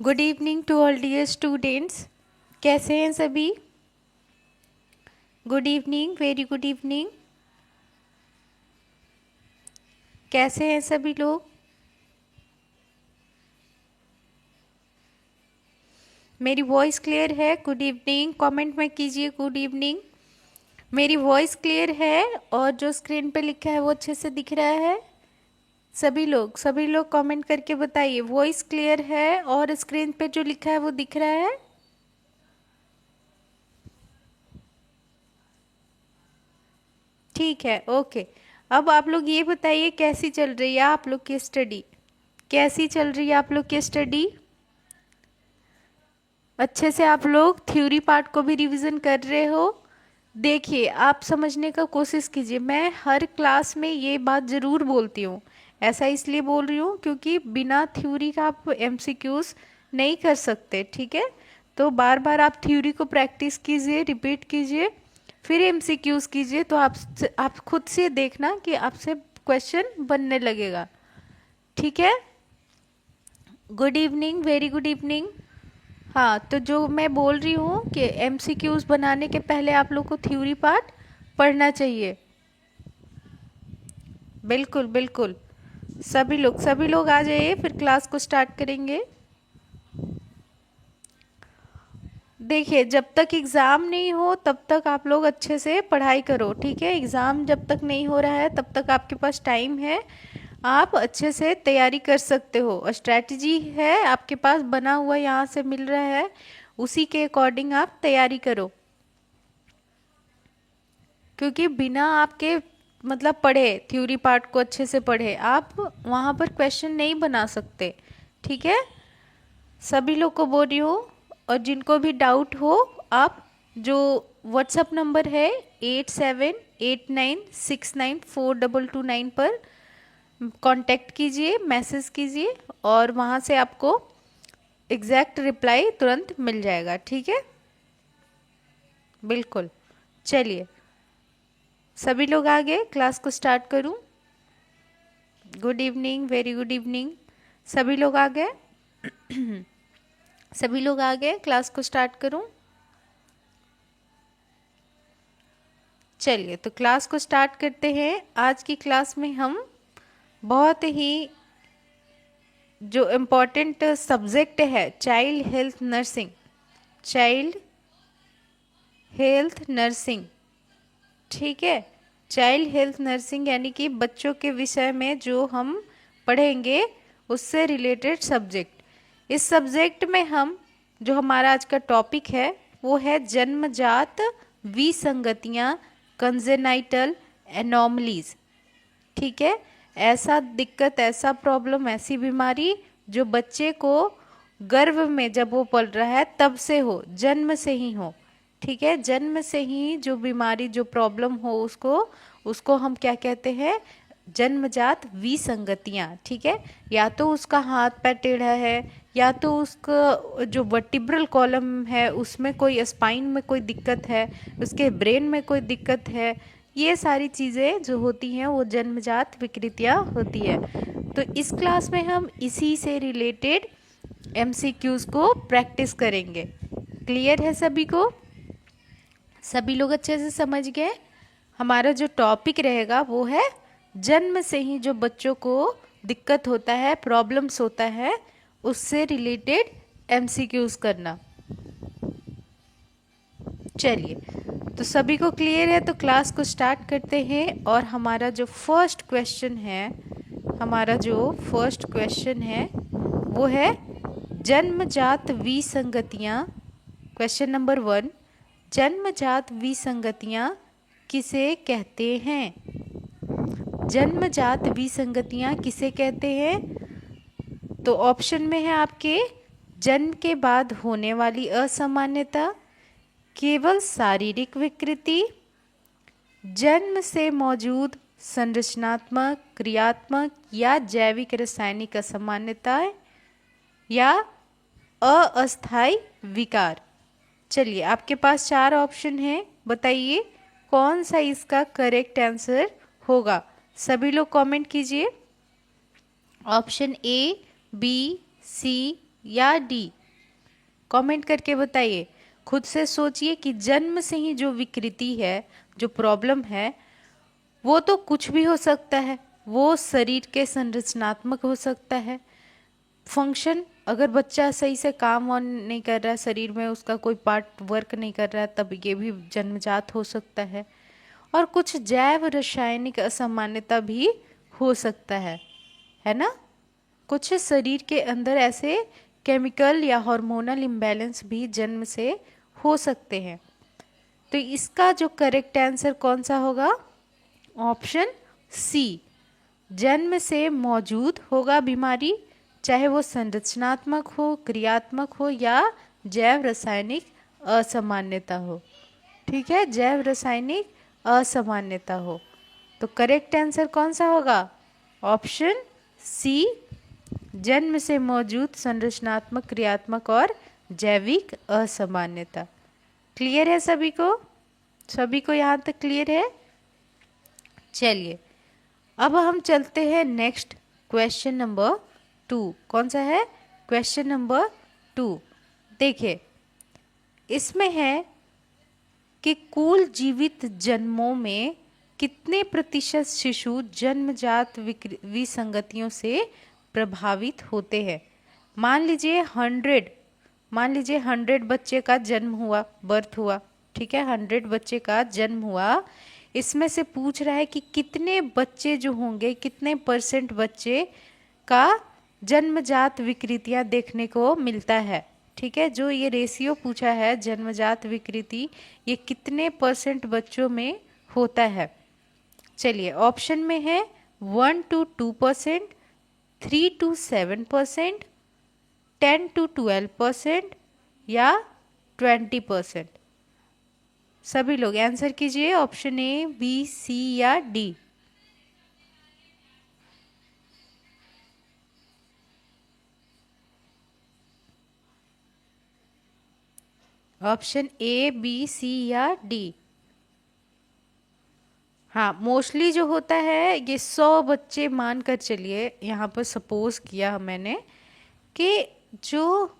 Good evening to all dear students. कैसे हैं सभी? Good evening, very good evening. कैसे हैं सभी लोग? मेरी वॉइस क्लियर है? गुड इवनिंग कमेंट में कीजिए गुड इवनिंग। मेरी वॉइस क्लियर है और जो स्क्रीन पे लिखा है वो अच्छे से दिख रहा है? सभी लोग कमेंट करके बताइए वॉइस क्लियर है और स्क्रीन पे जो लिखा है वो दिख रहा है? ठीक है, ओके। अब आप लोग ये बताइए कैसी चल रही है आप लोग की स्टडी? कैसी चल रही है आप लोग की स्टडी? अच्छे से आप लोग थ्योरी पार्ट को भी रिवीजन कर रहे हो? देखिए, आप समझने का कोशिश कीजिए। मैं हर क्लास में ये बात ज़रूर बोलती हूँ। ऐसा इसलिए बोल रही हूँ क्योंकि बिना थ्योरी का आप एमसीक्यूज नहीं कर सकते, ठीक है? तो बार बार आप थ्योरी को प्रैक्टिस कीजिए, रिपीट कीजिए, फिर एमसीक्यूज कीजिए, तो आप खुद से देखना कि आपसे क्वेश्चन बनने लगेगा। ठीक है? Good evening, very good evening. हाँ, तो जो मैं बोल रही हूँ कि एमसीक्यूज बनाने के पहले आप लोग को थ्योरी पार्ट पढ़ना चाहिए। बिल्कुल बिल्कुल। सभी लोग आ जाइए, फिर क्लास को स्टार्ट करेंगे। देखिए, जब तक एग्ज़ाम नहीं हो तब तक आप लोग अच्छे से पढ़ाई करो, ठीक है? एग्ज़ाम जब तक नहीं हो रहा है तब तक आपके पास टाइम है, आप अच्छे से तैयारी कर सकते हो। और स्ट्रैटेजी है आपके पास बना हुआ, यहाँ से मिल रहा है, उसी के अकॉर्डिंग आप तैयारी करो। क्योंकि बिना आपके मतलब पढ़े, थ्योरी पार्ट को अच्छे से पढ़े, आप वहाँ पर क्वेश्चन नहीं बना सकते, ठीक है? सभी लोग को बोल रही हूँ, और जिनको भी डाउट हो, आप जो व्हाट्सअप नंबर है 8789694229 पर कांटेक्ट कीजिए, मैसेज कीजिए, और वहाँ से आपको एग्जैक्ट रिप्लाई तुरंत मिल जाएगा, ठीक है? बिल्कुल। चलिए, सभी लोग आ गए, क्लास को स्टार्ट करूं? Good evening, very good evening. सभी लोग आ गए? सभी लोग आ गए, क्लास को स्टार्ट करूं? चलिए, तो क्लास को स्टार्ट करते हैं। आज की क्लास में हम बहुत ही जो इम्पोर्टेंट सब्जेक्ट है, child health nursing, child health nursing, ठीक है? चाइल्ड हेल्थ नर्सिंग यानी कि बच्चों के विषय में जो हम पढ़ेंगे, उससे रिलेटेड सब्जेक्ट। इस सब्जेक्ट में हम जो हमारा आज का टॉपिक है वो है जन्मजात विसंगतियां, कंजेनाइटल एनोमलीज, ठीक है? ऐसा दिक्कत, ऐसा प्रॉब्लम, ऐसी बीमारी जो बच्चे को गर्भ में जब वो पल रहा है तब से हो, जन्म से ही हो, ठीक है? जन्म से ही जो बीमारी, जो प्रॉब्लम हो, उसको उसको हम क्या कहते हैं? जन्मजात विसंगतियां, ठीक है? या तो उसका हाथ पैर टेढ़ा है, या तो उसका जो वर्टिब्रल कॉलम है उसमें कोई, स्पाइन में कोई दिक्कत है, उसके ब्रेन में कोई दिक्कत है। ये सारी चीज़ें जो होती हैं वो जन्मजात विकृतियाँ होती है। तो इस क्लास में हम इसी से रिलेटेड एमसीक्यूज को प्रैक्टिस करेंगे। क्लियर है सभी को? सभी लोग अच्छे से समझ गए? हमारा जो टॉपिक रहेगा वो है जन्म से ही जो बच्चों को दिक्कत होता है, प्रॉब्लम्स होता है, उससे रिलेटेड एमसीक्यूज करना। चलिए, तो सभी को क्लियर है तो क्लास को स्टार्ट करते हैं। और हमारा जो फर्स्ट क्वेश्चन है, वो है जन्मजात विसंगतियाँ। क्वेश्चन नंबर 1, जन्मजात विसंगतियाँ किसे कहते हैं? जन्मजात विसंगतियाँ किसे कहते हैं? तो ऑप्शन में है आपके, जन्म के बाद होने वाली असामान्यता, केवल शारीरिक विकृति, जन्म से मौजूद संरचनात्मक, क्रियात्मक या जैविक रासायनिक असामान्यताएं, या अस्थायी विकार। चलिए, आपके पास 4 ऑप्शन हैं, बताइए कौन सा इसका करेक्ट आंसर होगा? सभी लोग कमेंट कीजिए। ऑप्शन ए, बी, सी, या डी? कमेंट करके बताइए। खुद से सोचिए कि जन्म से ही जो विकृति है, जो प्रॉब्लम है, वो तो कुछ भी हो सकता है। वो शरीर के संरचनात्मक हो सकता है, फंक्शन, अगर बच्चा सही से काम वाम नहीं कर रहा है, शरीर में उसका कोई पार्ट वर्क नहीं कर रहा है, तब ये भी जन्मजात हो सकता है। और कुछ जैव रासायनिक असामान्यता भी हो सकता है ना। कुछ शरीर के अंदर ऐसे केमिकल या हार्मोनल इम्बैलेंस भी जन्म से हो सकते हैं। तो इसका जो करेक्ट आंसर कौन सा होगा? ऑप्शन सी, जन्म से मौजूद होगा बीमारी, चाहे वो संरचनात्मक हो, क्रियात्मक हो या जैव रासायनिक असामान्यता हो। ठीक है, जैव रासायनिक असामान्यता हो। तो करेक्ट आंसर कौन सा होगा? ऑप्शन सी, जन्म से मौजूद संरचनात्मक, क्रियात्मक और जैविक असामान्यता। क्लियर है सभी को? सभी को यहाँ तक क्लियर है? चलिए अब हम चलते हैं नेक्स्ट क्वेश्चन नंबर 2। कौन सा है? Question number 2। देखिए इसमें है कि कुल जीवित जन्मों में कितने प्रतिशत शिशु जन्मजात विसंगतियों से प्रभावित होते हैं। मान लीजिए 100 बच्चे का जन्म हुआ, बर्थ हुआ, ठीक है, 100 बच्चे का जन्म हुआ। इसमें से पूछ रहा है कि कितने बच्चे जो होंगे, कितने % बच्चे का जन्मजात विकृतियां देखने को मिलता है। ठीक है, जो ये रेशियो पूछा है जन्मजात विकृति, ये कितने % बच्चों में होता है। चलिए ऑप्शन में है 1 to 2%, 3 to 7%, 10 to 12% या 20%। सभी लोग आंसर कीजिए, ऑप्शन ए, बी, सी या डी। ऑप्शन ए, बी, सी या डी। हाँ, मोस्टली जो होता है ये 100 बच्चे मान कर चलिए, यहाँ पर सपोज किया मैंने कि जो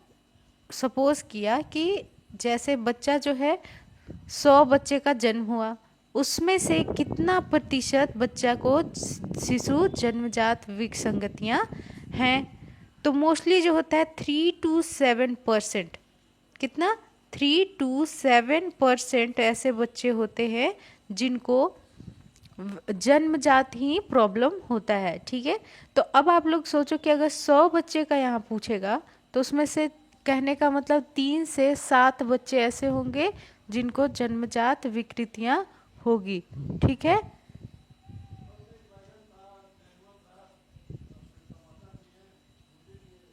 सपोज किया कि जैसे बच्चा जो है 100 बच्चे का जन्म हुआ, उसमें से कितना प्रतिशत बच्चा को शिशु जन्मजात विसंगतियाँ हैं। तो मोस्टली जो होता है 3 to 7%। कितना? 3 to 7% ऐसे बच्चे होते हैं जिनको जन्मजात ही प्रॉब्लम होता है। ठीक है, तो अब आप लोग सोचो कि अगर 100 बच्चे का यहाँ पूछेगा तो उसमें से कहने का मतलब 3 से 7 बच्चे ऐसे होंगे जिनको जन्मजात विकृतियाँ होगी। ठीक है,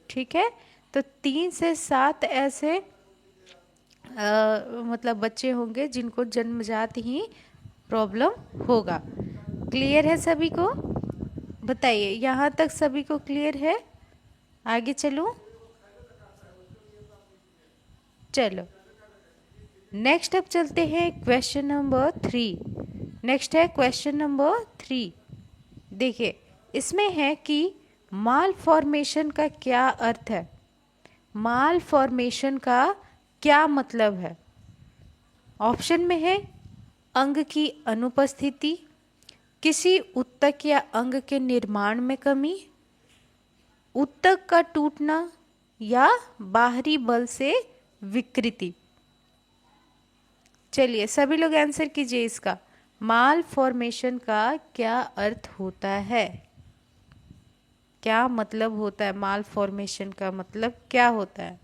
ठीक है, तो 3 से 7 ऐसे मतलब बच्चे होंगे जिनको जन्मजात ही प्रॉब्लम होगा। क्लियर है सभी को? बताइए, यहाँ तक सभी को क्लियर है? आगे चलूं? चलो नेक्स्ट अब चलते हैं क्वेश्चन नंबर 3। नेक्स्ट है क्वेश्चन नंबर 3। देखिए इसमें है कि माल फॉर्मेशन का क्या अर्थ है। माल फॉर्मेशन का क्या मतलब है? ऑप्शन में है अंग की अनुपस्थिति, किसी ऊतक या अंग के निर्माण में कमी, ऊतक का टूटना या बाहरी बल से विकृति। चलिए सभी लोग आंसर कीजिए इसका। माल फॉर्मेशन का क्या अर्थ होता है? क्या मतलब होता है? माल फॉर्मेशन का मतलब क्या होता है?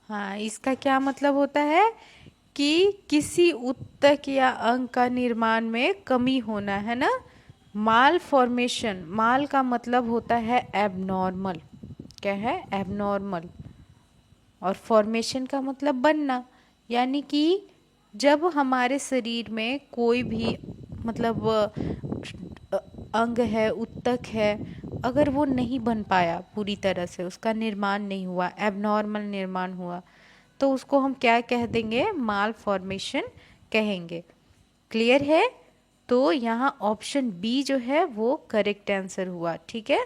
हाँ, इसका क्या मतलब होता है कि किसी ऊतक या अंग का निर्माण में कमी होना, है ना। माल फॉर्मेशन, माल का मतलब होता है एबनॉर्मल। क्या है? एबनॉर्मल। और फॉर्मेशन का मतलब बनना, यानी कि जब हमारे शरीर में कोई भी मतलब अंग है, ऊतक है, अगर वो नहीं बन पाया पूरी तरह से, उसका निर्माण नहीं हुआ, एबनॉर्मल निर्माण हुआ, तो उसको हम क्या कह देंगे? माल फॉर्मेशन कहेंगे। क्लियर है? तो यहाँ ऑप्शन बी जो है वो करेक्ट आंसर हुआ। ठीक है,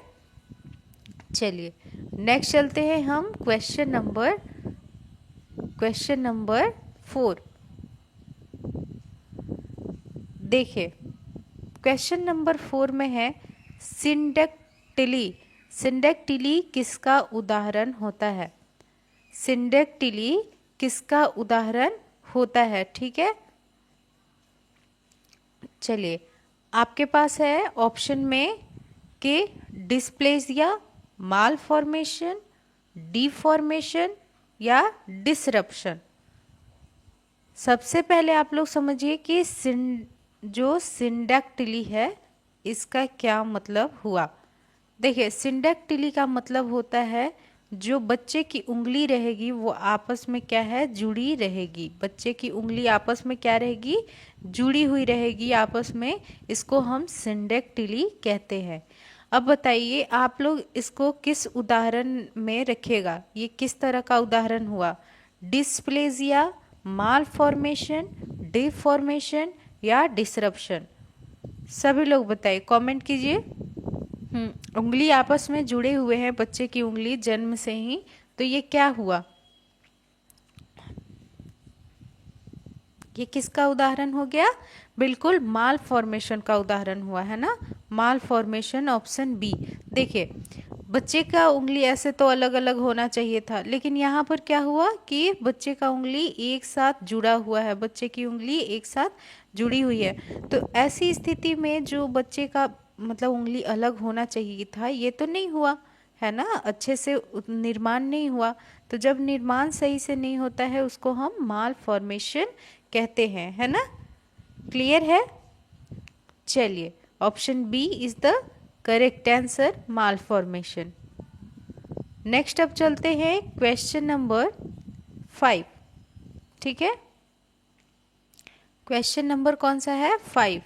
चलिए नेक्स्ट चलते हैं हम क्वेश्चन नंबर 4। देखिए क्वेश्चन नंबर 4 में है सिंडेक्टिली। सिंडेक्टिली किसका उदाहरण होता है? सिंडेक्टिली किसका उदाहरण होता है? ठीक है, चलिए आपके पास है ऑप्शन में कि डिस्प्लेसिया, माल फॉर्मेशन, डिफॉर्मेशन या डिसरप्शन। सबसे पहले आप लोग समझिए कि जो सिंडेक्टिली है इसका क्या मतलब हुआ। देखिए सिंडेक्टिली का मतलब होता है जो बच्चे की उंगली रहेगी वो आपस में क्या है? जुड़ी रहेगी। बच्चे की उंगली आपस में क्या रहेगी? जुड़ी हुई रहेगी आपस में। इसको हम सिंडेक्टिली कहते हैं। अब बताइए आप लोग इसको किस उदाहरण में रखिएगा? ये किस तरह का उदाहरण हुआ? डिस्प्लेजिया, माल फॉर्मेशन, डिफॉर्मेशन या डिसरप्शन? सभी लोग बताइए, कमेंट कीजिए। उंगली आपस में जुड़े हुए हैं, बच्चे की उंगली जन्म से ही, तो ये क्या हुआ? ये किसका उदाहरण हो गया? बिल्कुल माल फॉर्मेशन का उदाहरण हुआ है ना, माल फॉर्मेशन, ऑप्शन बी। देखिए बच्चे का उंगली ऐसे तो अलग अलग होना चाहिए था, लेकिन यहाँ पर क्या हुआ कि बच्चे का उंगली एक साथ जुड़ा हुआ है, बच्चे की उंगली एक साथ जुड़ी हुई है। तो ऐसी स्थिति में जो बच्चे का मतलब उंगली अलग होना चाहिए था, ये तो नहीं हुआ है ना, अच्छे से निर्माण नहीं हुआ। तो जब निर्माण सही से नहीं होता है उसको हम माल फॉर्मेशन कहते हैं, है ना। क्लियर है? चलिए option B is the correct answer, malformation. Next अब चलते हैं क्वेश्चन नंबर 5। ठीक है, क्वेश्चन नंबर कौन सा है? 5।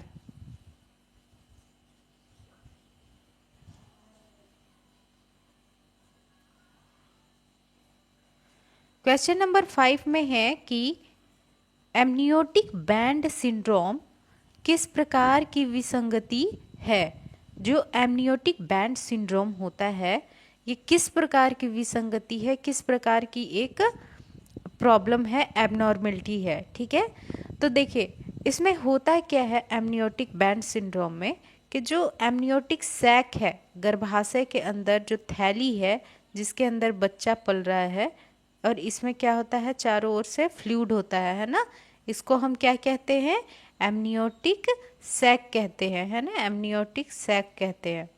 क्वेश्चन नंबर 5 में है कि एमनियोटिक बैंड सिंड्रोम किस प्रकार की विसंगति है? जो एमनियोटिक बैंड सिंड्रोम होता है ये किस प्रकार की विसंगति है, किस प्रकार की एक प्रॉब्लम है, एबनॉर्मलिटी है। ठीक है, तो देखिए इसमें होता क्या है एमनियोटिक बैंड सिंड्रोम में कि जो एमनियोटिक सैक है, गर्भाशय के अंदर जो थैली है जिसके अंदर बच्चा पल रहा है, और इसमें क्या होता है? चारों ओर से फ्लूइड होता है ना। इसको हम क्या कहते हैं? एमनियोटिक सैक कहते हैं, है ना, एमनियोटिक सैक कहते हैं।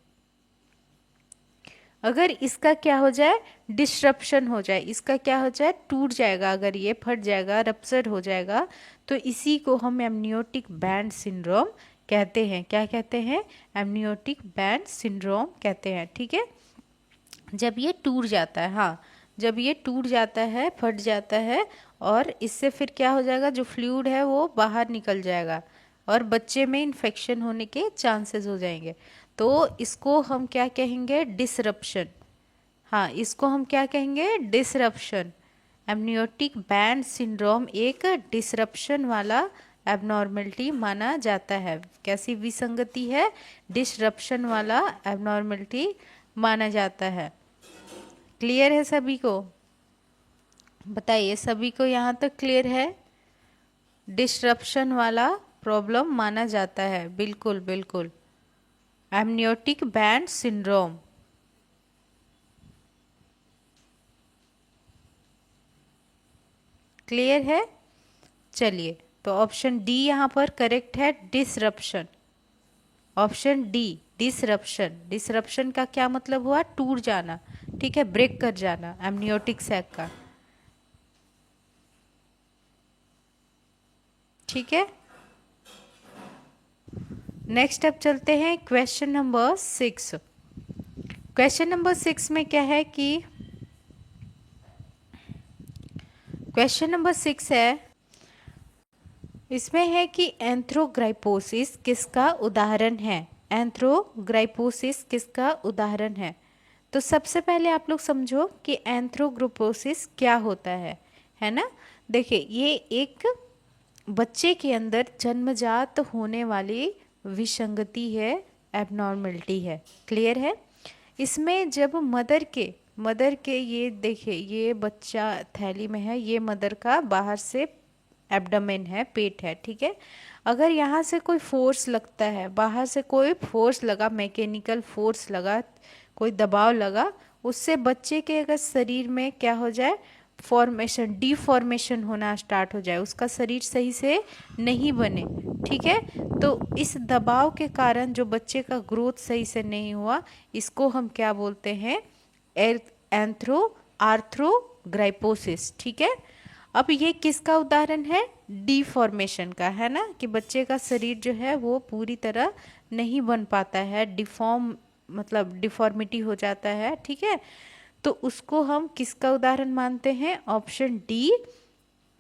अगर इसका क्या हो जाए? डिस्ट्रप्शन हो जाए, इसका क्या हो जाए? टूट जाएगा, अगर ये फट जाएगा, रप्चर हो जाएगा, तो इसी को हम एमनियोटिक बैंड सिंड्रोम कहते हैं। क्या कहते हैं? एमनियोटिक बैंड सिंड्रोम कहते हैं। ठीक है, जब ये टूट जाता है, हाँ जब ये टूट जाता है, फट जाता है, और इससे फिर क्या हो जाएगा? जो फ्लूइड है वो बाहर निकल जाएगा और बच्चे में इन्फेक्शन होने के चांसेस हो जाएंगे। तो इसको हम क्या कहेंगे? डिसरप्शन। हाँ, इसको हम क्या कहेंगे? डिसरप्शन। एमनियोटिक बैंड सिंड्रोम एक डिसरप्शन वाला एबनॉर्मलिटी माना जाता है। कैसी विसंगति है? डिसरप्शन वाला एबनॉर्मलिटी माना जाता है। क्लियर है सभी को? बताइए सभी को यहाँ तक क्लियर है? डिसरप्शन वाला प्रॉब्लम माना जाता है, बिल्कुल बिल्कुल, एमनियोटिक बैंड सिंड्रोम। क्लियर है? चलिए तो ऑप्शन डी यहाँ पर करेक्ट है, disruption. Option D disruption. Disruption का क्या मतलब हुआ? टूट जाना, ठीक है, ब्रेक कर जाना एमनियोटिक सैक का। ठीक है, नेक्स्ट अब चलते हैं क्वेश्चन नंबर 6। क्वेश्चन नंबर 6 में क्या है कि क्वेश्चन नंबर 6 है, इसमें है कि एंथ्रोग्राइपोसिस किसका उदाहरण है? एंथ्रोग्राइपोसिस किसका उदाहरण है? तो सबसे पहले आप लोग समझो कि एंथ्रोग्राइपोसिस क्या होता है ना। देखिए, ये एक बच्चे के अंदर जन्मजात होने वाली विसंगति है, एबनॉर्मलिटी है। क्लियर है? इसमें जब मदर के ये देखिए, ये बच्चा थैली में है, ये मदर का बाहर से एब्डोमेन है, पेट है, ठीक है। अगर यहाँ से कोई फोर्स लगता है, बाहर से कोई फोर्स लगा, मैकेनिकल फोर्स लगा, कोई दबाव लगा, उससे बच्चे के अगर शरीर में क्या हो जाए, फॉर्मेशन, डिफॉर्मेशन होना स्टार्ट हो जाए, उसका शरीर सही से नहीं बने, ठीक है। तो इस दबाव के कारण जो बच्चे का ग्रोथ सही से नहीं हुआ, इसको हम क्या बोलते हैं, आर्थ्रोग्राइपोसिस, ठीक है। अब ये किसका उदाहरण है? डिफॉर्मेशन का, है ना, कि बच्चे का शरीर जो है वो पूरी तरह नहीं बन पाता है, डिफॉर्म मतलब डिफॉर्मिटी हो जाता है, ठीक है। तो उसको हम किसका उदाहरण मानते हैं? ऑप्शन डी,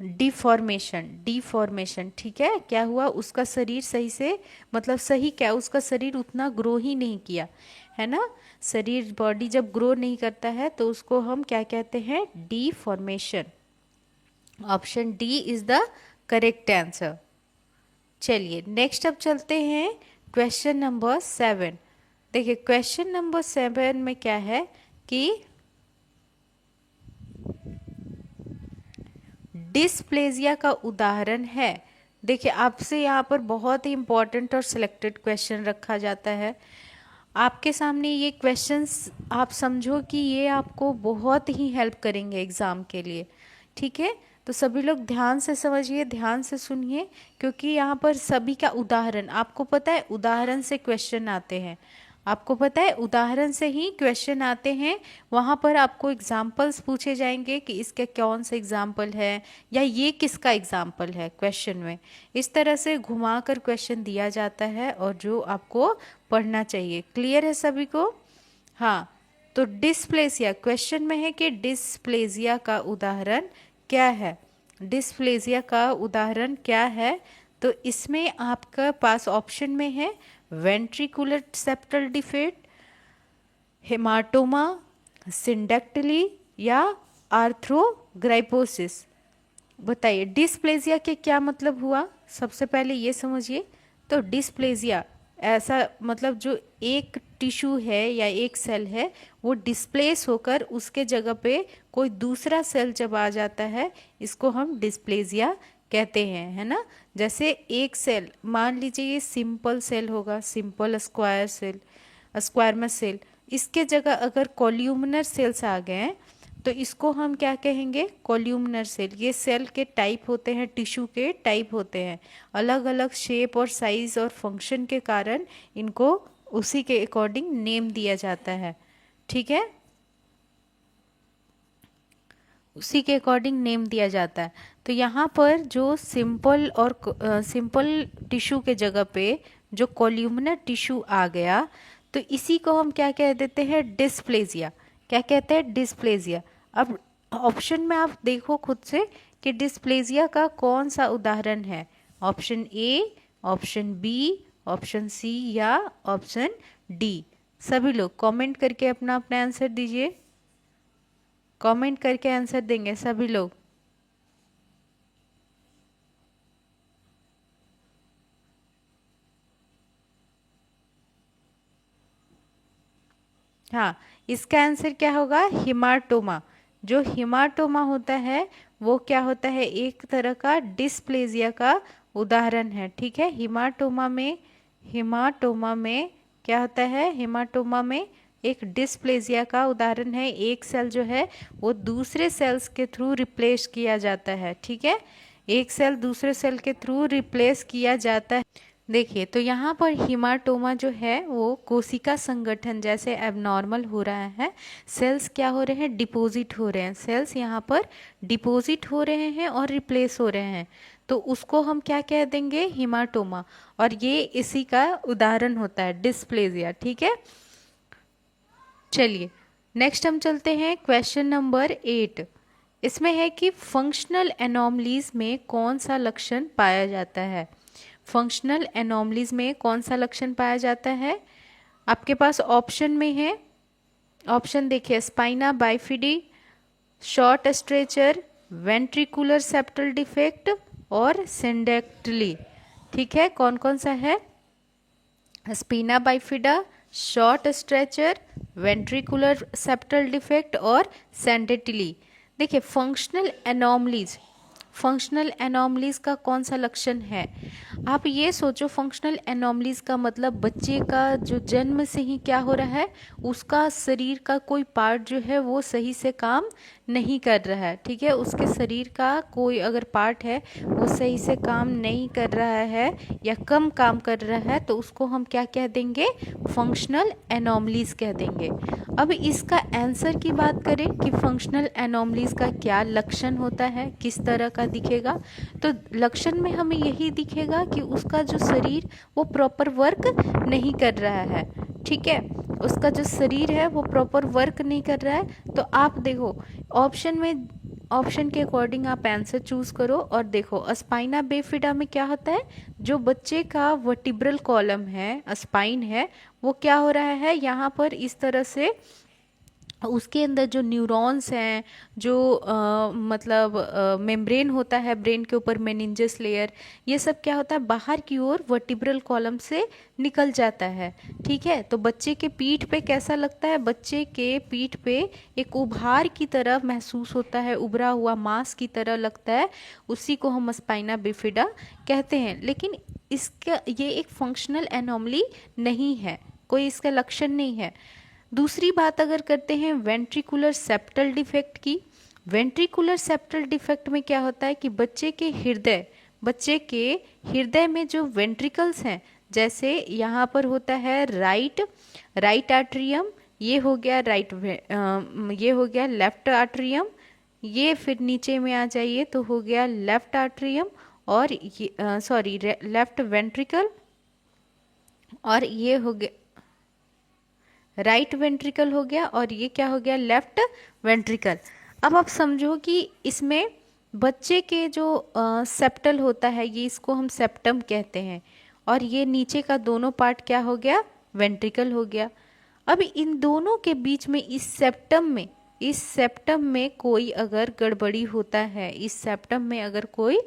डिफॉर्मेशन, ठीक है। क्या हुआ, उसका शरीर सही से, मतलब सही क्या, उसका शरीर उतना ग्रो ही नहीं किया, है ना। शरीर, बॉडी जब ग्रो नहीं करता है तो उसको हम क्या कहते हैं? Deformation. Option D is the correct answer. चलिए नेक्स्ट अब चलते हैं क्वेश्चन नंबर 7। देखिए क्वेश्चन नंबर 7 में क्या है कि डिस्प्लेजिया का उदाहरण है। देखिए आपसे यहाँ पर बहुत ही इंपॉर्टेंट और सिलेक्टेड क्वेश्चन रखा जाता है। आपके सामने ये क्वेश्चंस आप समझो कि ये आपको बहुत ही हेल्प करेंगे एग्ज़ाम के लिए, ठीक है। तो सभी लोग ध्यान से समझिए, ध्यान से सुनिए, क्योंकि यहाँ पर सभी का उदाहरण, आपको पता है उदाहरण से क्वेश्चन आते हैं, आपको पता है उदाहरण से ही क्वेश्चन आते हैं। वहाँ पर आपको एग्जाम्पल्स पूछे जाएंगे कि इसका कौन सा एग्जाम्पल है या ये किसका एग्जाम्पल है क्वेश्चन में। इस तरह से घुमाकर क्वेश्चन दिया जाता है और जो आपको पढ़ना चाहिए। क्लियर है सभी को? हाँ, तो डिस्प्लेसिया क्वेश्चन में है कि डिस्प्लेसिया का उदाहरण क्या है, डिस्प्लेसिया का उदाहरण क्या है। तो इसमें आपका पास ऑप्शन में है ventricular septal defect, haematoma, syndactyly या आर्थ्रोग्राइपोसिस। बताइए डिस्प्लेजिया के क्या मतलब हुआ, सबसे पहले ये समझिए। तो डिस्प्लेजिया ऐसा मतलब जो एक टिश्यू है या एक सेल है वो डिस्प्लेस होकर उसके जगह पे कोई दूसरा सेल जब आ जाता है, इसको हम डिस्प्लेजिया कहते हैं, है ना। जैसे एक सेल, मान लीजिए ये सिंपल सेल होगा, सिंपल स्क्वायर सेल, स्क्वायरमस सेल, इसके जगह अगर कॉल्यूमिनर सेल्स आ गए हैं तो इसको हम क्या कहेंगे? Columnar cell. ये सेल के टाइप होते हैं, टिश्यू के टाइप होते हैं, अलग अलग शेप और साइज और फंक्शन के कारण इनको उसी के अकॉर्डिंग नेम दिया जाता है, ठीक है, उसी के अकॉर्डिंग नेम दिया जाता है। तो यहाँ पर जो सिंपल और सिंपल टिश्यू के जगह पे जो कॉल्यूमिनर टिश्यू आ गया तो इसी को हम क्या कह देते हैं? डिस्प्लेजिया। क्या कहते हैं? डिस्प्लेजिया। अब ऑप्शन में आप देखो खुद से कि डिस्प्लेजिया का कौन सा उदाहरण है, option A, option B, option C या ऑप्शन डी। सभी लोग कमेंट करके अपना अपना आंसर दीजिए, कमेंट करके आंसर देंगे सभी लोग। हाँ, इसका आंसर क्या होगा? हिमाटोमा। जो हिमाटोमा होता है वो क्या होता है? एक तरह का डिस्प्लेजिया का उदाहरण है, ठीक है। हिमाटोमा में क्या होता है? हिमाटोमा में एक डिस्प्लेजिया का उदाहरण है। एक सेल जो है वो दूसरे सेल्स के थ्रू रिप्लेस किया जाता है, ठीक है। एक सेल दूसरे सेल के थ्रू रिप्लेस किया जाता है। देखिए तो यहाँ पर हिमाटोमा जो है वो कोशिका संगठन जैसे एबनॉर्मल हो रहा है। सेल्स क्या हो रहे हैं? डिपॉजिट हो रहे हैं। सेल्स यहाँ पर डिपॉजिट हो रहे हैं और रिप्लेस हो रहे हैं, तो उसको हम क्या कह देंगे? हिमाटोमा। और ये इसी का उदाहरण होता है, डिस्प्लेजिया, ठीक है। चलिए नेक्स्ट हम चलते हैं क्वेश्चन नंबर 8। इसमें है कि फंक्शनल एनोमलीज में कौन सा लक्षण पाया जाता है? फंक्शनल एनोमलीज में कौन सा लक्षण पाया जाता है? आपके पास ऑप्शन में है, ऑप्शन देखिए, spina bifida, short stature, ventricular septal defect और सिंडेक्टली। ठीक है, कौन कौन सा है? Spina bifida, short stature, ventricular septal defect और सेंडेटिली। देखिए फंक्शनल एनोमलीज का कौन सा लक्षण है? आप ये सोचो, फंक्शनल एनोमलीज का मतलब बच्चे का जो जन्म से ही क्या हो रहा है, उसका शरीर का कोई पार्ट जो है वो सही से काम नहीं कर रहा है। ठीक है, उसके शरीर का कोई अगर पार्ट है वो सही से काम नहीं कर रहा है या कम काम कर रहा है तो उसको हम क्या कह देंगे? फंक्शनल एनोमलीज कह देंगे। अब इसका आंसर की बात करें कि फंक्शनल एनोमलीज का क्या लक्षण होता है, किस तरह का दिखेगा, तो लक्षण में हमें यही दिखेगा कि उसका जो शरीर वो प्रॉपर वर्क नहीं कर रहा है। ठीक है, उसका जो शरीर है वो प्रॉपर वर्क नहीं कर रहा है। तो आप देखो ऑप्शन के अकॉर्डिंग आप आंसर चूज करो और देखो स्पाइना बेफिडा में क्या होता है, जो बच्चे का वर्टिब्रल कॉलम है, स्पाइन है, वो क्या हो रहा है, यहाँ पर इस तरह से उसके अंदर जो न्यूरॉन्स हैं, जो मतलब मेम्ब्रेन होता है ब्रेन के ऊपर, मेनिंजस लेयर, ये सब क्या होता है, बाहर की ओर वर्टिब्रल कॉलम से निकल जाता है। ठीक है, तो बच्चे के पीठ पे कैसा लगता है? बच्चे के पीठ पे एक उभार की तरह महसूस होता है, उभरा हुआ मांस की तरह लगता है, उसी को हम स्पाइना बिफिडा कहते हैं। लेकिन इसका ये एक फंक्शनल एनोमली नहीं है, कोई इसका लक्षण नहीं है। दूसरी बात अगर करते हैं वेंट्रिकुलर सेप्टल डिफेक्ट की, वेंट्रिकुलर सेप्टल डिफेक्ट में क्या होता है कि बच्चे के हृदय में जो वेंट्रिकल्स हैं, जैसे यहाँ पर होता है राइट आर्ट्रियम, ये हो गया ये हो गया लेफ्ट आर्ट्रियम, ये फिर नीचे में आ जाइए तो हो गया लेफ्ट आर्ट्रियम और ये लेफ्ट वेंट्रिकल, और ये हो गया राइट वेंट्रिकल हो गया, और ये क्या हो गया? Left ventricle. अब आप समझो कि इसमें बच्चे के जो सेप्टल होता है, ये इसको हम सेप्टम कहते हैं, और ये नीचे का दोनों पार्ट क्या हो गया? वेंट्रिकल हो गया। अब इन दोनों के बीच में इस सेप्टम में कोई अगर गड़बड़ी होता है, इस सेप्टम में अगर कोई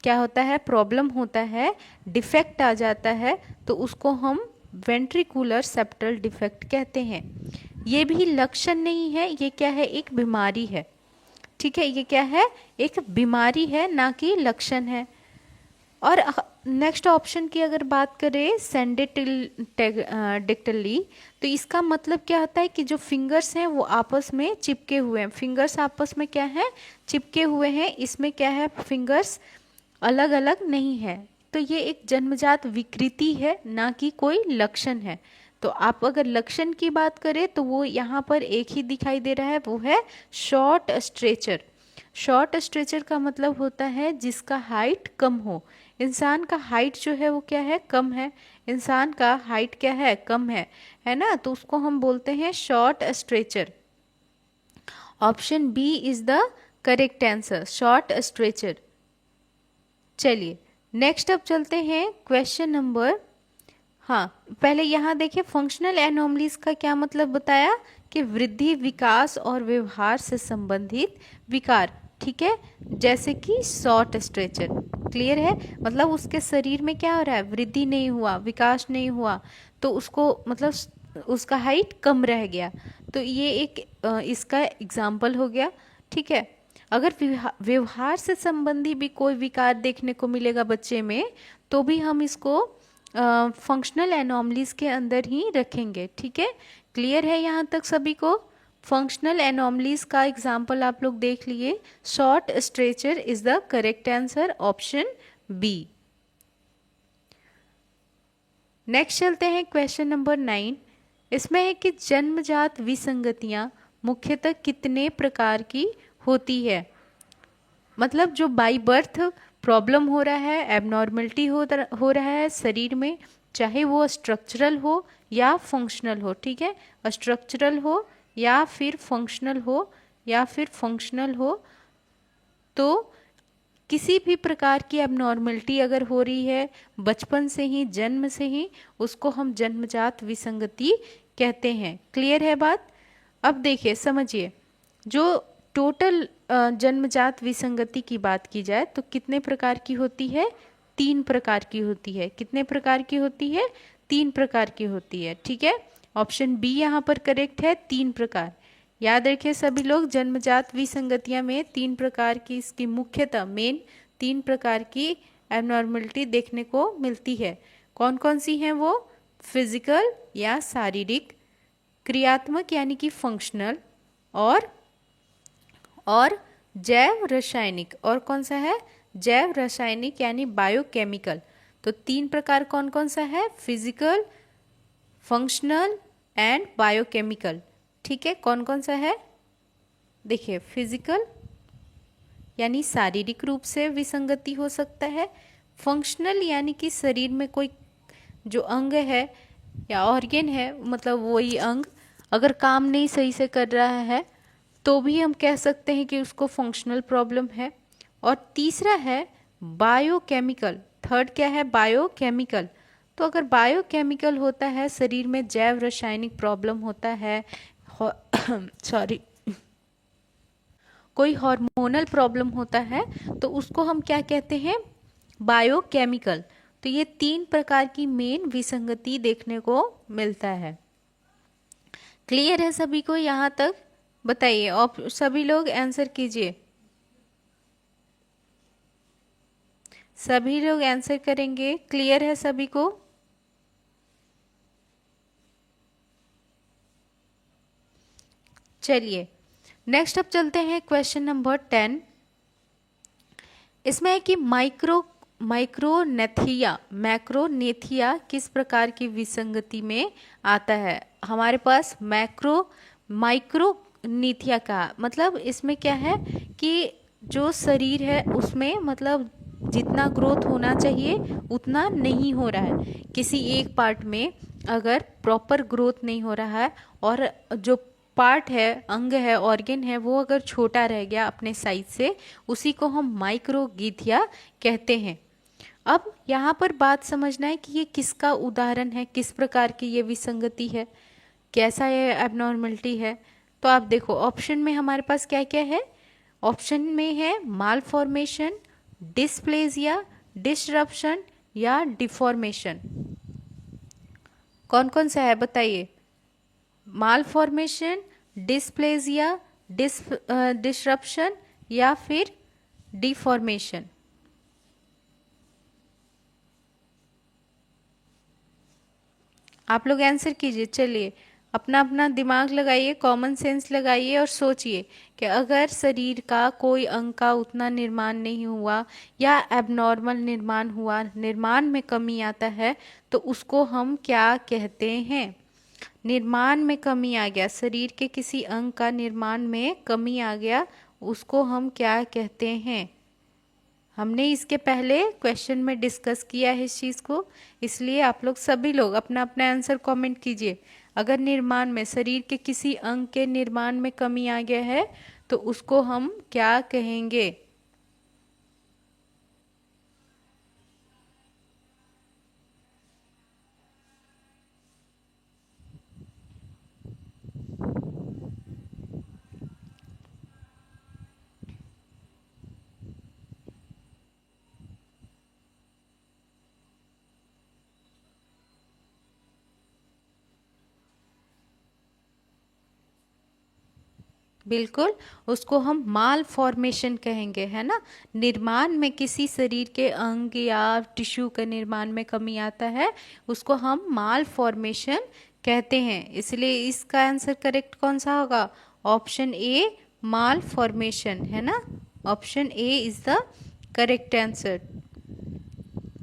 क्या होता है, प्रॉब्लम होता है, डिफेक्ट आ जाता है, तो उसको हम वेंट्रिकुलर सेप्टल डिफेक्ट कहते हैं। ये भी लक्षण नहीं है, ये क्या है? एक बीमारी है। ठीक है, ये क्या है? एक बीमारी है, ना कि लक्षण है। और नेक्स्ट ऑप्शन की अगर बात करें सेंडेटिली, तो इसका मतलब क्या होता है कि जो फिंगर्स हैं वो आपस में चिपके हुए हैं, फिंगर्स आपस में क्या है? चिपके हुए हैं। इसमें क्या है? फिंगर्स अलग अलग नहीं है। तो ये एक जन्मजात विकृति है, ना कि कोई लक्षण है। तो आप अगर लक्षण की बात करें तो वो यहाँ पर एक ही दिखाई दे रहा है, वो है शॉर्ट स्ट्रेचर। शॉर्ट स्ट्रेचर का मतलब होता है जिसका हाइट कम हो। इंसान का हाइट जो है वो क्या है? कम है। इंसान का हाइट क्या है? कम है ना? तो उसको हम बोलते हैं short stature. Option B is the correct answer, short stature. चलिए नेक्स्ट अब चलते हैं क्वेश्चन नंबर, हाँ पहले यहाँ देखिए फंक्शनल एनोमलीज का क्या मतलब बताया कि वृद्धि, विकास और व्यवहार से संबंधित विकार। ठीक है, जैसे कि शॉर्ट स्ट्रेचर। क्लियर है? मतलब उसके शरीर में क्या हो रहा है? वृद्धि नहीं हुआ, विकास नहीं हुआ, तो उसको मतलब उसका हाइट कम रह गया। तो ये एक इसका एग्जाम्पल हो गया। ठीक है, अगर व्यवहार से संबंधी भी कोई विकार देखने को मिलेगा बच्चे में, तो भी हम इसको फंक्शनल एनोमलीज के अंदर ही रखेंगे। ठीक है, क्लियर है यहाँ तक सभी को? फंक्शनल एनोमलीज का एग्जाम्पल आप लोग देख लिए। Short stature is the correct answer, option B. Next चलते हैं क्वेश्चन नंबर 9। इसमें है कि जन्मजात विसंगतियां मुख्यतः कितने प्रकार की होती है? मतलब जो बाय बर्थ प्रॉब्लम हो रहा है, एबनॉर्मलिटी हो रहा है शरीर में, चाहे वो स्ट्रक्चरल हो या फंक्शनल हो। ठीक है, स्ट्रक्चरल हो या फिर फंक्शनल हो, तो किसी भी प्रकार की एबनॉर्मलिटी अगर हो रही है बचपन से ही, जन्म से ही, उसको हम जन्मजात विसंगति कहते हैं। क्लियर है बात? अब देखिए समझिए, जो टोटल जन्मजात विसंगति की बात की जाए तो कितने प्रकार की होती है? 3 प्रकार की होती है। कितने प्रकार की होती है? 3 प्रकार की होती है। ठीक है, ऑप्शन बी यहाँ पर करेक्ट है, 3 प्रकार। याद रखिए सभी लोग, जन्मजात विसंगतियां में 3 प्रकार की, इसकी मुख्यतः मेन 3 प्रकार की एबनॉर्मलिटी देखने को मिलती है। कौन कौन सी हैं वो? फिजिकल या शारीरिक, क्रियात्मक यानी कि फंक्शनल, और जैव रासायनिक। और कौन सा है? जैव रासायनिक यानी बायोकेमिकल। तो 3 प्रकार कौन कौन सा है? Physical, functional and biochemical. ठीक है, कौन कौन सा है? देखिए, फिजिकल यानी शारीरिक रूप से विसंगति हो सकता है। फंक्शनल यानी कि शरीर में कोई जो अंग है या ऑर्गेन है, मतलब वही अंग अगर काम नहीं सही से कर रहा है तो भी हम कह सकते हैं कि उसको फंक्शनल प्रॉब्लम है। और तीसरा है बायोकेमिकल। थर्ड क्या है? बायोकेमिकल। तो अगर बायोकेमिकल होता है, शरीर में जैव रासायनिक प्रॉब्लम होता है, सॉरी कोई हार्मोनल प्रॉब्लम होता है, तो उसको हम क्या कहते हैं? बायोकेमिकल। तो ये 3 प्रकार की मेन विसंगति देखने को मिलता है। क्लियर है सभी को यहाँ तक? बताइए, और सभी लोग आंसर कीजिए। सभी लोग आंसर करेंगे। क्लियर है सभी को? चलिए नेक्स्ट अब चलते हैं क्वेश्चन नंबर 10। इसमें है कि मैक्रोनेथिया किस प्रकार की विसंगति में आता है? हमारे पास माइक्रोनीथिया का मतलब इसमें क्या है कि जो शरीर है उसमें मतलब जितना ग्रोथ होना चाहिए उतना नहीं हो रहा है। किसी एक पार्ट में अगर प्रॉपर ग्रोथ नहीं हो रहा है और जो पार्ट है, अंग है, ऑर्गेन है, वो अगर छोटा रह गया अपने साइज से, उसी को हम माइक्रोगीथिया कहते हैं। अब यहाँ पर बात समझना है कि ये किसका उदाहरण है, किस प्रकार की ये विसंगति है, कैसा ये एबनॉर्मलिटी है। तो आप देखो ऑप्शन में हमारे पास क्या क्या है। ऑप्शन में है मालफॉर्मेशन, डिस्प्लेजिया, डिसरप्शन या डिफॉर्मेशन। कौन कौन सा है बताइए? मालफॉर्मेशन, डिस्प्लेजिया, डिसरप्शन या फिर डिफॉर्मेशन। आप लोग आंसर कीजिए। चलिए अपना अपना दिमाग लगाइए, कॉमन सेंस लगाइए और सोचिए कि अगर शरीर का कोई अंग का उतना निर्माण नहीं हुआ या एबनॉर्मल निर्माण हुआ, निर्माण में कमी आता है, तो उसको हम क्या कहते हैं? निर्माण में कमी आ गया, शरीर के किसी अंग का निर्माण में कमी आ गया, उसको हम क्या कहते हैं? हमने इसके पहले क्वेश्चन में डिस्कस किया है इस चीज़ को, इसलिए आप लोग सभी लोग अपना अपना आंसर कमेंट कीजिए। अगर निर्माण में, शरीर के किसी अंग के निर्माण में कमी आ गया है तो उसको हम क्या कहेंगे? बिल्कुल, उसको हम माल फॉर्मेशन कहेंगे, है ना। निर्माण में किसी शरीर के अंग या टिश्यू के निर्माण में कमी आता है, उसको हम माल फॉर्मेशन कहते हैं। इसलिए इसका आंसर करेक्ट कौन सा होगा? ऑप्शन ए, माल फॉर्मेशन, है ना। Option A is the correct answer.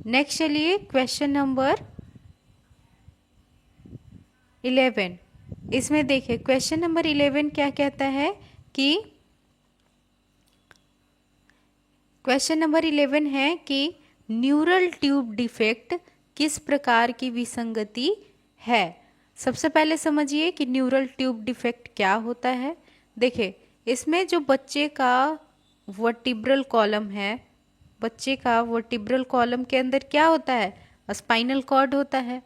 Next चलिए क्वेश्चन नंबर 11। इसमें देखिए क्वेश्चन नंबर 11 क्या कहता है कि क्वेश्चन नंबर 11 है कि न्यूरल ट्यूब डिफेक्ट किस प्रकार की विसंगति है? सबसे पहले समझिए कि न्यूरल ट्यूब डिफेक्ट क्या होता है। देखिए इसमें जो बच्चे का वर्टिब्रल कॉलम है, बच्चे का वर्टिब्रल कॉलम के अंदर क्या होता है? स्पाइनल कॉर्ड होता है।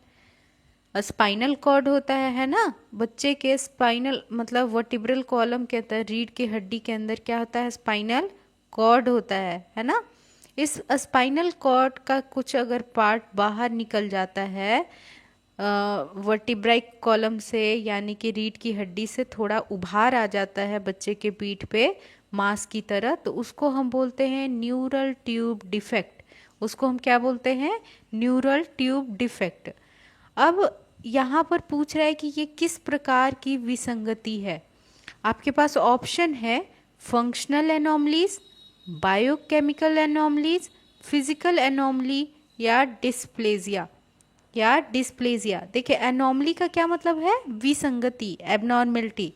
स्पाइनल कॉर्ड होता है ना। बच्चे के स्पाइनल मतलब वर्टिब्रल कॉलम के अंदर, रीढ़ की हड्डी के अंदर क्या होता है? स्पाइनल कॉर्ड होता है ना। इस स्पाइनल कॉर्ड का कुछ अगर पार्ट बाहर निकल जाता है वर्टिब्राई कॉलम से, यानी कि रीढ़ की हड्डी से थोड़ा उभार आ जाता है बच्चे के पीठ पे मांस की तरह, तो उसको हम बोलते हैं न्यूरल ट्यूब डिफेक्ट। उसको हम क्या बोलते हैं? Neural tube defect. अब यहाँ पर पूछ रहा है कि ये किस प्रकार की विसंगति है। आपके पास ऑप्शन है functional anomalies, biochemical anomalies, physical anomaly या डिस्प्लेजिया। देखिए एनोमली का क्या मतलब है? विसंगति, एबनॉर्मेलिटी।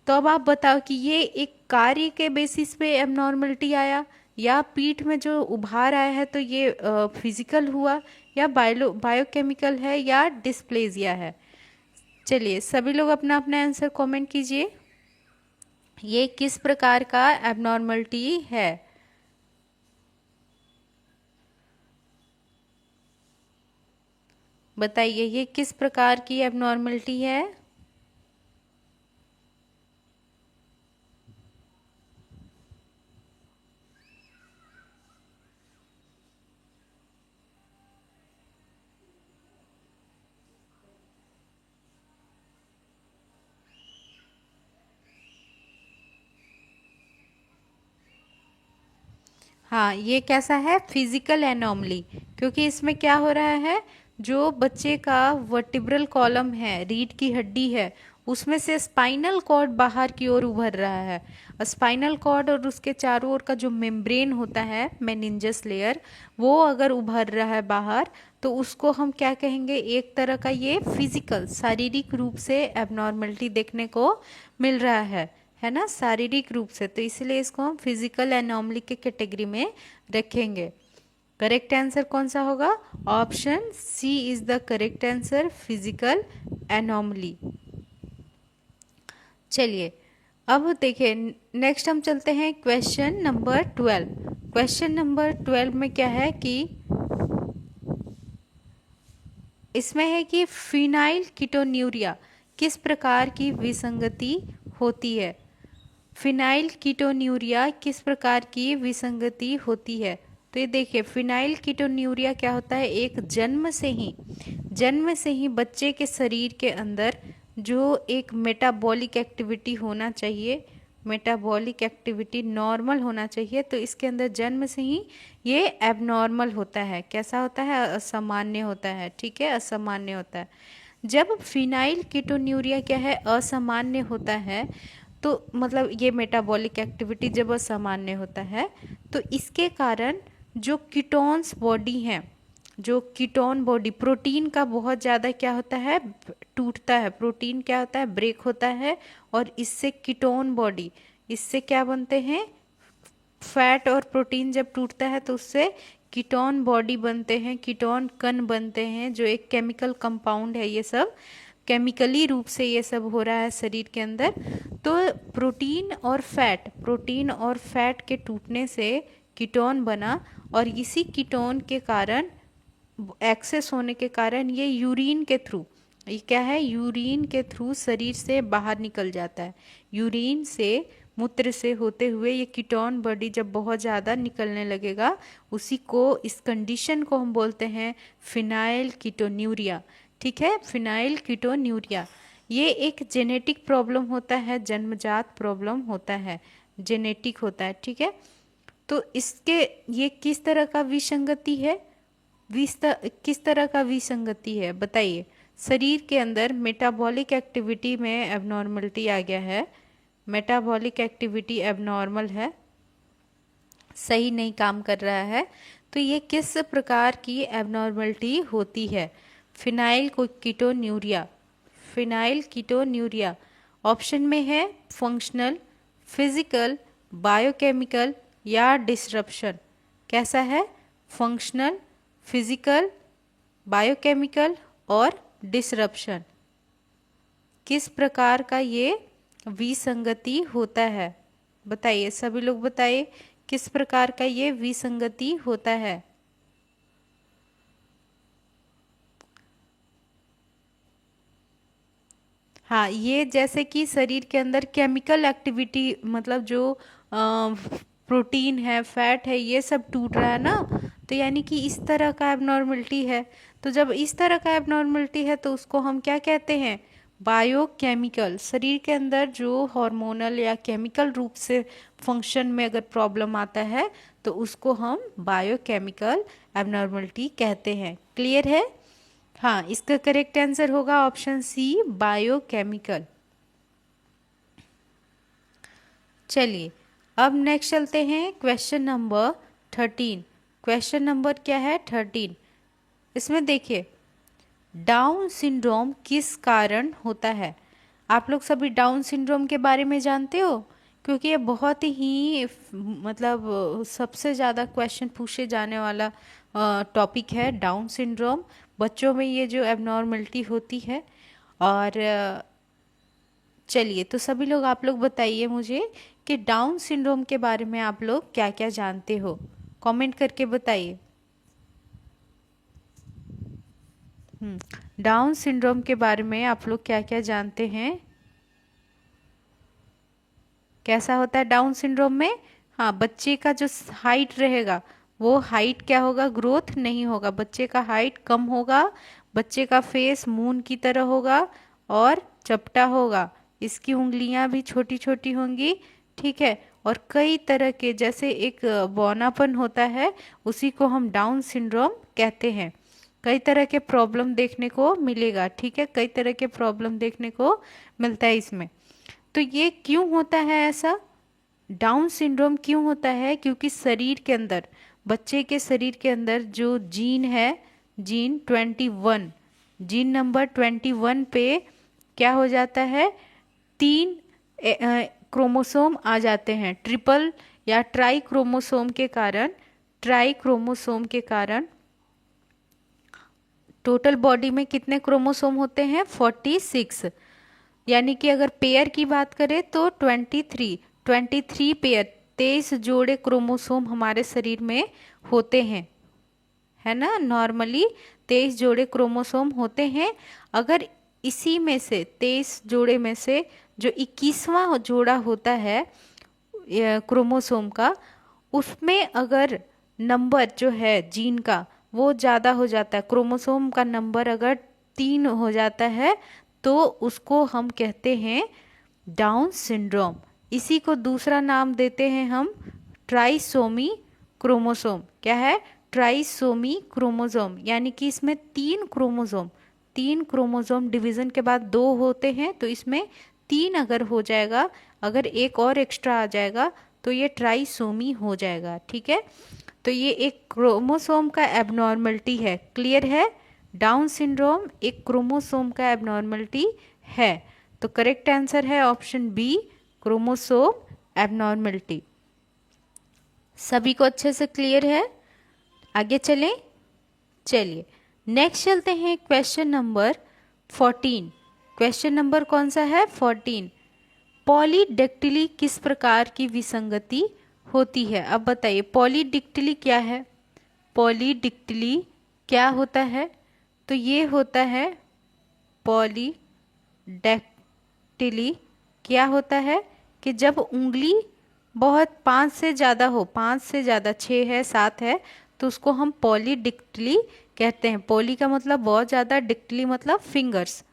तो अब आप बताओ कि ये एक कार्य के बेसिस पे एबनॉर्मेलिटी आया, या पीठ में जो उभार आया है तो ये फिजिकल हुआ, या बायोकेमिकल है, या डिस्प्लेजिया है। चलिए सभी लोग अपना अपना आंसर कमेंट कीजिए। ये किस प्रकार का एबनॉर्मलिटी है? बताइए ये किस प्रकार की एबनॉर्मलिटी है? हाँ, ये कैसा है? Physical anomaly. क्योंकि इसमें क्या हो रहा है, जो बच्चे का वर्टिब्रल कॉलम है, रीढ़ की हड्डी है, उसमें से स्पाइनल कॉर्ड बाहर की ओर उभर रहा है। स्पाइनल कॉर्ड और उसके चारों ओर का जो मेम्ब्रेन होता है, मेनिंजस लेयर, वो अगर उभर रहा है बाहर, तो उसको हम क्या कहेंगे? एक तरह का ये फिजिकल, शारीरिक रूप से एबनॉर्मलिटी देखने को मिल रहा है ना, शारीरिक रूप से। तो इसलिए इसको हम फिजिकल एनोमली के कैटेगरी में रखेंगे। करेक्ट आंसर कौन सा होगा? Option C is the correct answer, physical anomaly. चलिए अब देखिए नेक्स्ट हम चलते हैं क्वेश्चन नंबर 12। क्वेश्चन नंबर 12 में क्या है कि इसमें है कि फिनाइल कीटोन्यूरिया किस प्रकार की विसंगति होती है? फिनाइल कीटोन्यूरिया किस प्रकार की विसंगति होती है? तो ये देखिए फिनाइल कीटोन्यूरिया क्या होता है? एक जन्म से ही बच्चे के शरीर के अंदर जो एक मेटाबॉलिक एक्टिविटी होना चाहिए, मेटाबॉलिक एक्टिविटी नॉर्मल होना चाहिए, तो इसके अंदर जन्म से ही ये एबनॉर्मल होता है। कैसा होता है? असामान्य होता है। ठीक है, असामान्य होता है। जब फिनाइल कीटोन्यूरिया क्या है? असामान्य होता है, तो मतलब ये मेटाबॉलिक एक्टिविटी जब असामान्य होता है, तो इसके कारण जो कीटोन्स बॉडी हैं, जो कीटोन बॉडी, प्रोटीन का बहुत ज़्यादा क्या होता है? टूटता है। प्रोटीन क्या होता है? ब्रेक होता है, और इससे कीटोन बॉडी, इससे क्या बनते हैं? फैट और प्रोटीन जब टूटता है तो उससे कीटोन बॉडी बनते हैं, कीटोन कण बनते हैं, जो एक केमिकल कंपाउंड है। ये सब केमिकली रूप से ये सब हो रहा है शरीर के अंदर। तो प्रोटीन और फैट के टूटने से कीटोन बना, और इसी कीटोन के कारण, एक्सेस होने के कारण, ये यूरिन के थ्रू, ये क्या है? यूरिन के थ्रू शरीर से बाहर निकल जाता है। यूरिन से, मूत्र से होते हुए ये कीटोन बॉडी जब बहुत ज़्यादा निकलने लगेगा, उसी को, इस कंडीशन को हम बोलते हैं फिनाइल कीटोन्यूरिया। ठीक है, फिनाइल कीटोन्यूरिया। ये एक जेनेटिक प्रॉब्लम होता है, जन्मजात प्रॉब्लम होता है, जेनेटिक होता है। ठीक है, तो इसके ये किस तरह का विसंगति है? किस तरह का विसंगति है बताइए? शरीर के अंदर मेटाबॉलिक एक्टिविटी में एबनॉर्मलिटी आ गया है, मेटाबॉलिक एक्टिविटी एबनॉर्मल है, सही नहीं काम कर रहा है, तो ये किस प्रकार की एबनॉर्मलिटी होती है? Phenyl ketonuria. Phenyl ketonuria option में है फंक्शनल, फिजिकल, बायोकेमिकल या डिसरप्शन। कैसा है? फंक्शनल, फिजिकल, बायोकेमिकल और डिसरप्शन। किस प्रकार का ये विसंगति होता है? बताइए सभी लोग, बताइए किस प्रकार का ये विसंगति होता है? हाँ, ये जैसे कि शरीर के अंदर केमिकल एक्टिविटी, मतलब जो प्रोटीन है, फैट है, ये सब टूट रहा है ना, तो यानी कि इस तरह का एबनॉर्मलिटी है। तो जब इस तरह का एबनॉर्मलिटी है तो उसको हम क्या कहते हैं? बायोकेमिकल। शरीर के अंदर जो हार्मोनल या केमिकल रूप से फंक्शन में अगर प्रॉब्लम आता है तो उसको हम बायोकेमिकल एबनॉर्मलिटी कहते हैं। क्लियर है? हाँ, इसका करेक्ट आंसर होगा ऑप्शन सी, बायोकेमिकल। चलिए, अब नेक्स्ट चलते हैं क्वेश्चन नंबर 13। क्वेश्चन नंबर क्या है? 13। इसमें देखिए, डाउन सिंड्रोम किस कारण होता है? आप लोग सभी डाउन सिंड्रोम के बारे में जानते हो? क्योंकि ये बहुत ही मतलब सबसे ज़्यादा क्वेश्चन पूछे जाने वाला टॉपिक है डाउन सिंड्रोम। बच्चों में ये जो एबनॉर्मलिटी होती है। और चलिए, तो सभी लोग, आप लोग बताइए मुझे कि डाउन सिंड्रोम के बारे में आप लोग क्या क्या जानते हो? कमेंट करके बताइए। डाउन सिंड्रोम के बारे में आप लोग क्या क्या जानते हैं? कैसा होता है डाउन सिंड्रोम में? हाँ, बच्चे का जो हाइट रहेगा वो हाइट क्या होगा? ग्रोथ नहीं होगा, बच्चे का हाइट कम होगा, बच्चे का फेस मून की तरह होगा और चपटा होगा, इसकी उंगलियां भी छोटी छोटी होंगी, ठीक है। और कई तरह के, जैसे एक बौनापन होता है, उसी को हम डाउन सिंड्रोम कहते हैं। कई तरह के प्रॉब्लम देखने को मिलेगा, ठीक है, कई तरह के प्रॉब्लम देखने को मिलता है इसमें। तो ये क्यों होता है ऐसा? डाउन सिंड्रोम क्यों होता है? क्योंकि शरीर के अंदर, बच्चे के शरीर के अंदर जो जीन है, जीन 21, जीन नंबर 21 पे क्या हो जाता है? 3 क्रोमोसोम आ जाते हैं। ट्रिपल या ट्राई क्रोमोसोम के कारण, ट्राई क्रोमोसोम के कारण टोटल बॉडी में कितने क्रोमोसोम होते हैं? 46। यानी कि अगर पेयर की बात करें तो 23 पेयर, 23 जोड़े क्रोमोसोम हमारे शरीर में होते हैं, है ना। नॉर्मली 23 जोड़े क्रोमोसोम होते हैं। अगर इसी में से 23 जोड़े में से जो 21वां जोड़ा होता है क्रोमोसोम का, उसमें अगर नंबर जो है जीन का वो ज़्यादा हो जाता है, क्रोमोसोम का नंबर अगर 3 हो जाता है, तो उसको हम कहते हैं डाउन सिंड्रोम। इसी को दूसरा नाम देते हैं हम ट्राइसोमी क्रोमोसोम। क्या है? Trisomy chromosome. यानी कि इसमें 3 क्रोमोसोम डिवीजन के बाद 2 होते हैं, तो इसमें 3 अगर हो जाएगा, अगर एक और एक्स्ट्रा आ जाएगा तो ये ट्राइसोमी हो जाएगा, ठीक है। तो ये एक क्रोमोसोम का एबनॉर्मलिटी है। क्लियर है? डाउन सिंड्रोम एक क्रोमोसोम का एबनॉर्मलिटी है। तो करेक्ट आंसर है ऑप्शन बी, क्रोमोसोम एबनॉर्मलिटी। सभी को अच्छे से क्लियर है? आगे चलें। चलिए, नेक्स्ट चलते हैं क्वेश्चन नंबर 14। क्वेश्चन नंबर कौन सा है? 14। पॉलीडेक्टिली किस प्रकार की विसंगति होती है? अब बताइए, पॉलीडिक्टिली क्या है? पॉलीडिक्टिली क्या होता है? तो ये होता है पॉलीडेक्टिली, क्या होता है कि जब उंगली बहुत 5 से ज़्यादा हो, 5 से ज़्यादा, 6 है, 7 है, तो उसको हम पॉलीडिक्टिली कहते हैं। पॉली का मतलब बहुत ज़्यादा, डिक्टिली मतलब फिंगर्स,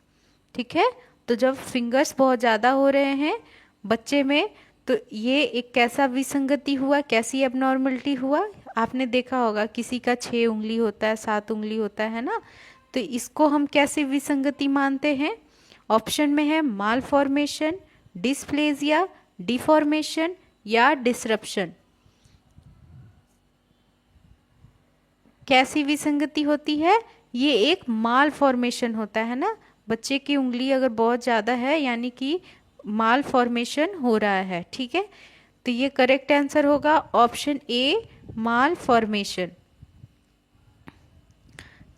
ठीक है। तो जब फिंगर्स बहुत ज़्यादा हो रहे हैं बच्चे में, तो ये एक कैसा विसंगति हुआ, कैसी एबनॉर्मलिटी हुआ? आपने देखा होगा किसी का 6 उंगली होता है, 7 उंगली होता है ना, तो इसको हम कैसे विसंगति मानते हैं? ऑप्शन में है माल फॉर्मेशन, डिस्प्लेजिया, डिफॉर्मेशन या डिसरप्शन। कैसी विसंगति होती है? ये एक माल फॉर्मेशन होता है ना, बच्चे की उंगली अगर बहुत ज़्यादा है यानी कि माल फॉर्मेशन हो रहा है, ठीक है। तो ये करेक्ट आंसर होगा ऑप्शन ए, माल फॉर्मेशन।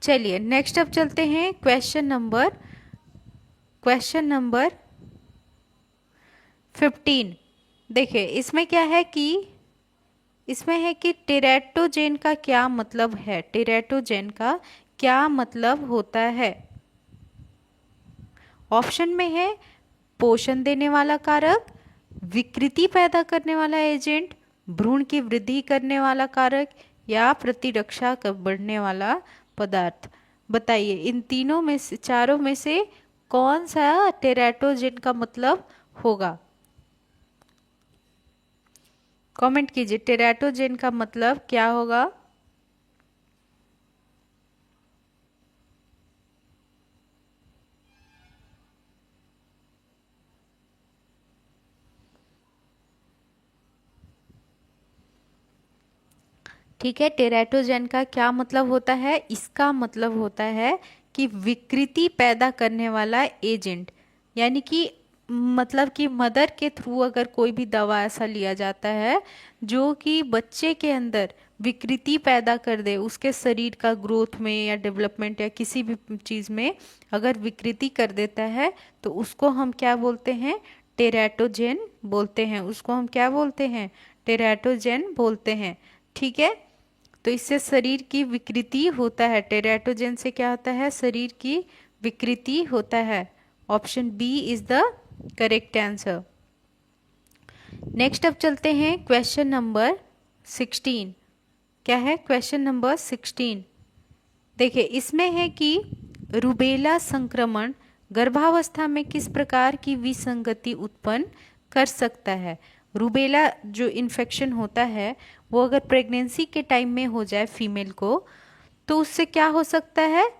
चलिए, नेक्स्ट अब चलते हैं क्वेश्चन नंबर 15। देखिए, इसमें क्या है कि इसमें है कि टेराटोजेन का क्या मतलब है, टेराटोजेन का क्या मतलब होता है। ऑप्शन में है पोषण देने वाला कारक, विकृति पैदा करने वाला एजेंट, भ्रूण की वृद्धि करने वाला कारक, या प्रतिरक्षा बढ़ने वाला पदार्थ। बताइए इन तीनों में से, चारों में से कौन सा टेराटोजेन का मतलब होगा। कमेंट कीजिए टेराटोजेन का मतलब क्या होगा। ठीक है, टेराटोजेन का क्या मतलब होता है, इसका मतलब होता है कि विकृति पैदा करने वाला एजेंट, यानी कि मतलब कि मदर के थ्रू अगर कोई भी दवा ऐसा लिया जाता है जो कि बच्चे के अंदर विकृति पैदा कर दे, उसके शरीर का ग्रोथ में या डेवलपमेंट या किसी भी चीज़ में अगर विकृति कर देता है, तो उसको हम क्या बोलते हैं, टेराटोजेन बोलते हैं। उसको हम क्या बोलते हैं, टेराटोजेन बोलते हैं। ठीक है, तो इससे शरीर की विकृति होता है, टेराटोजेन से क्या होता है, शरीर की विकृति होता है। Option B is the correct answer. Next अब चलते हैं क्वेश्चन नंबर 16। क्या है क्वेश्चन नंबर 16। देखिए इसमें है कि रूबेला संक्रमण गर्भावस्था में किस प्रकार की विसंगति उत्पन्न कर सकता है। रूबेला जो इन्फेक्शन होता है वो अगर प्रेगनेंसी के टाइम में हो जाए फीमेल को, तो उससे क्या हो सकता है,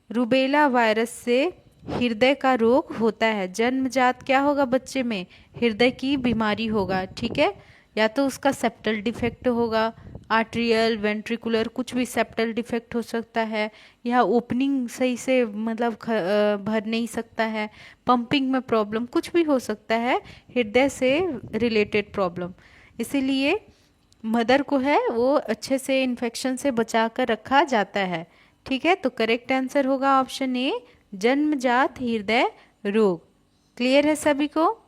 रूबेला वायरस से हृदय का रोग होता है। जन्मजात क्या होगा, बच्चे में हृदय की बीमारी होगा। ठीक है, या तो उसका सेप्टल डिफेक्ट होगा, आर्ट्रियल वेंट्रिकुलर कुछ भी सेप्टल डिफेक्ट हो सकता है, या ओपनिंग सही से मतलब भर नहीं सकता है, पंपिंग में प्रॉब्लम, कुछ भी हो सकता है हृदय से रिलेटेड प्रॉब्लम। इसीलिए मदर को है वो अच्छे से इन्फेक्शन से बचा कर रखा जाता है। ठीक है, तो करेक्ट आंसर होगा ऑप्शन ए, जन्मजात हृदय रोग। क्लियर है सभी को।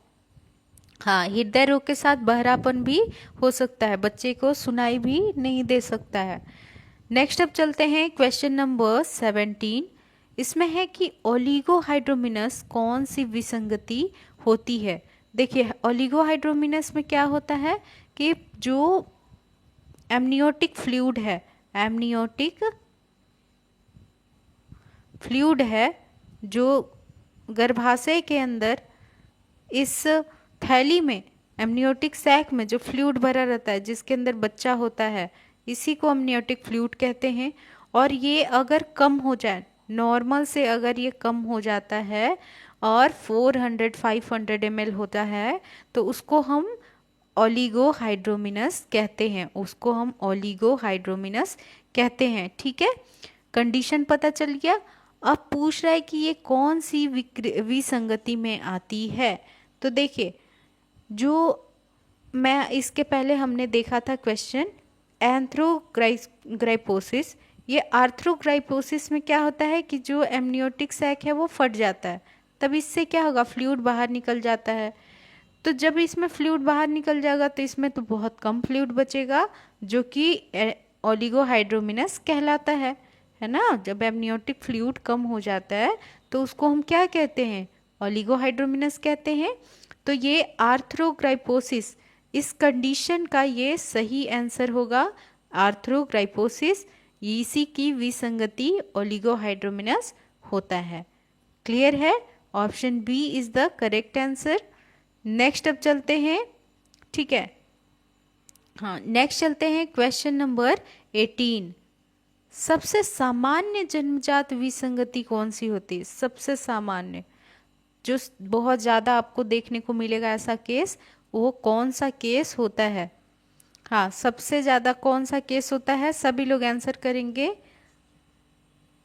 हाँ, हृदय रोग के साथ बहरापन भी हो सकता है, बच्चे को सुनाई भी नहीं दे सकता है। नेक्स्ट अब चलते हैं क्वेश्चन नंबर 17। इसमें है कि ओलिगोहाइड्रोमिनस कौन सी विसंगति होती है। देखिए ओलिगोहाइड्रोमिनस में क्या होता है कि जो एमनियोटिक फ्लूइड है, एमनियोटिक फ्लूइड है जो गर्भाशय के अंदर इस थैली में, एमनियोटिक सैक में जो फ्लूइड भरा रहता है जिसके अंदर बच्चा होता है, इसी को एमनियोटिक फ्लूइड कहते हैं। और ये अगर कम हो जाए, नॉर्मल से अगर ये कम हो जाता है और 400-500 ml होता है, तो उसको हम ओलिगोहाइड्रोमिनस कहते हैं, उसको हम ओलिगोहाइड्रोमिनस कहते हैं। ठीक है, कंडीशन पता चल गया। अब पूछ रहा है कि ये कौन सी विसंगति में आती है। तो देखिए जो मैं इसके पहले हमने देखा था क्वेश्चन एंथ्रोग्राइपोसिस, ये आर्थ्रोग्राइपोसिस में क्या होता है कि जो एमनियोटिक सैक है वो फट जाता है, तब इससे क्या होगा, फ्लूइड बाहर निकल जाता है। तो जब इसमें फ्लूइड बाहर निकल जाएगा तो इसमें तो बहुत कम फ्लूइड बचेगा जो कि ओलिगोहाइड्रोमिनस कहलाता है ना। जब एमनियोटिक फ्लूइड कम हो जाता है तो उसको हम क्या कहते हैं, ओलिगोहाइड्रोमिनस कहते हैं। तो ये आर्थ्रोग्राइपोसिस, इस कंडीशन का ये सही आंसर होगा, आर्थ्रोग्राइपोसिस, इसी की विसंगति ओलिगोहाइड्रोमिनस होता है। क्लियर है, option B is the correct answer. Next अब चलते हैं। ठीक है, हाँ नेक्स्ट चलते हैं क्वेश्चन नंबर 18। सबसे सामान्य जन्मजात विसंगति कौन सी होती है, सबसे सामान्य जो बहुत ज़्यादा आपको देखने को मिलेगा ऐसा केस, वो कौन सा केस होता है। हाँ, सबसे ज़्यादा कौन सा केस होता है, सभी लोग आंसर करेंगे,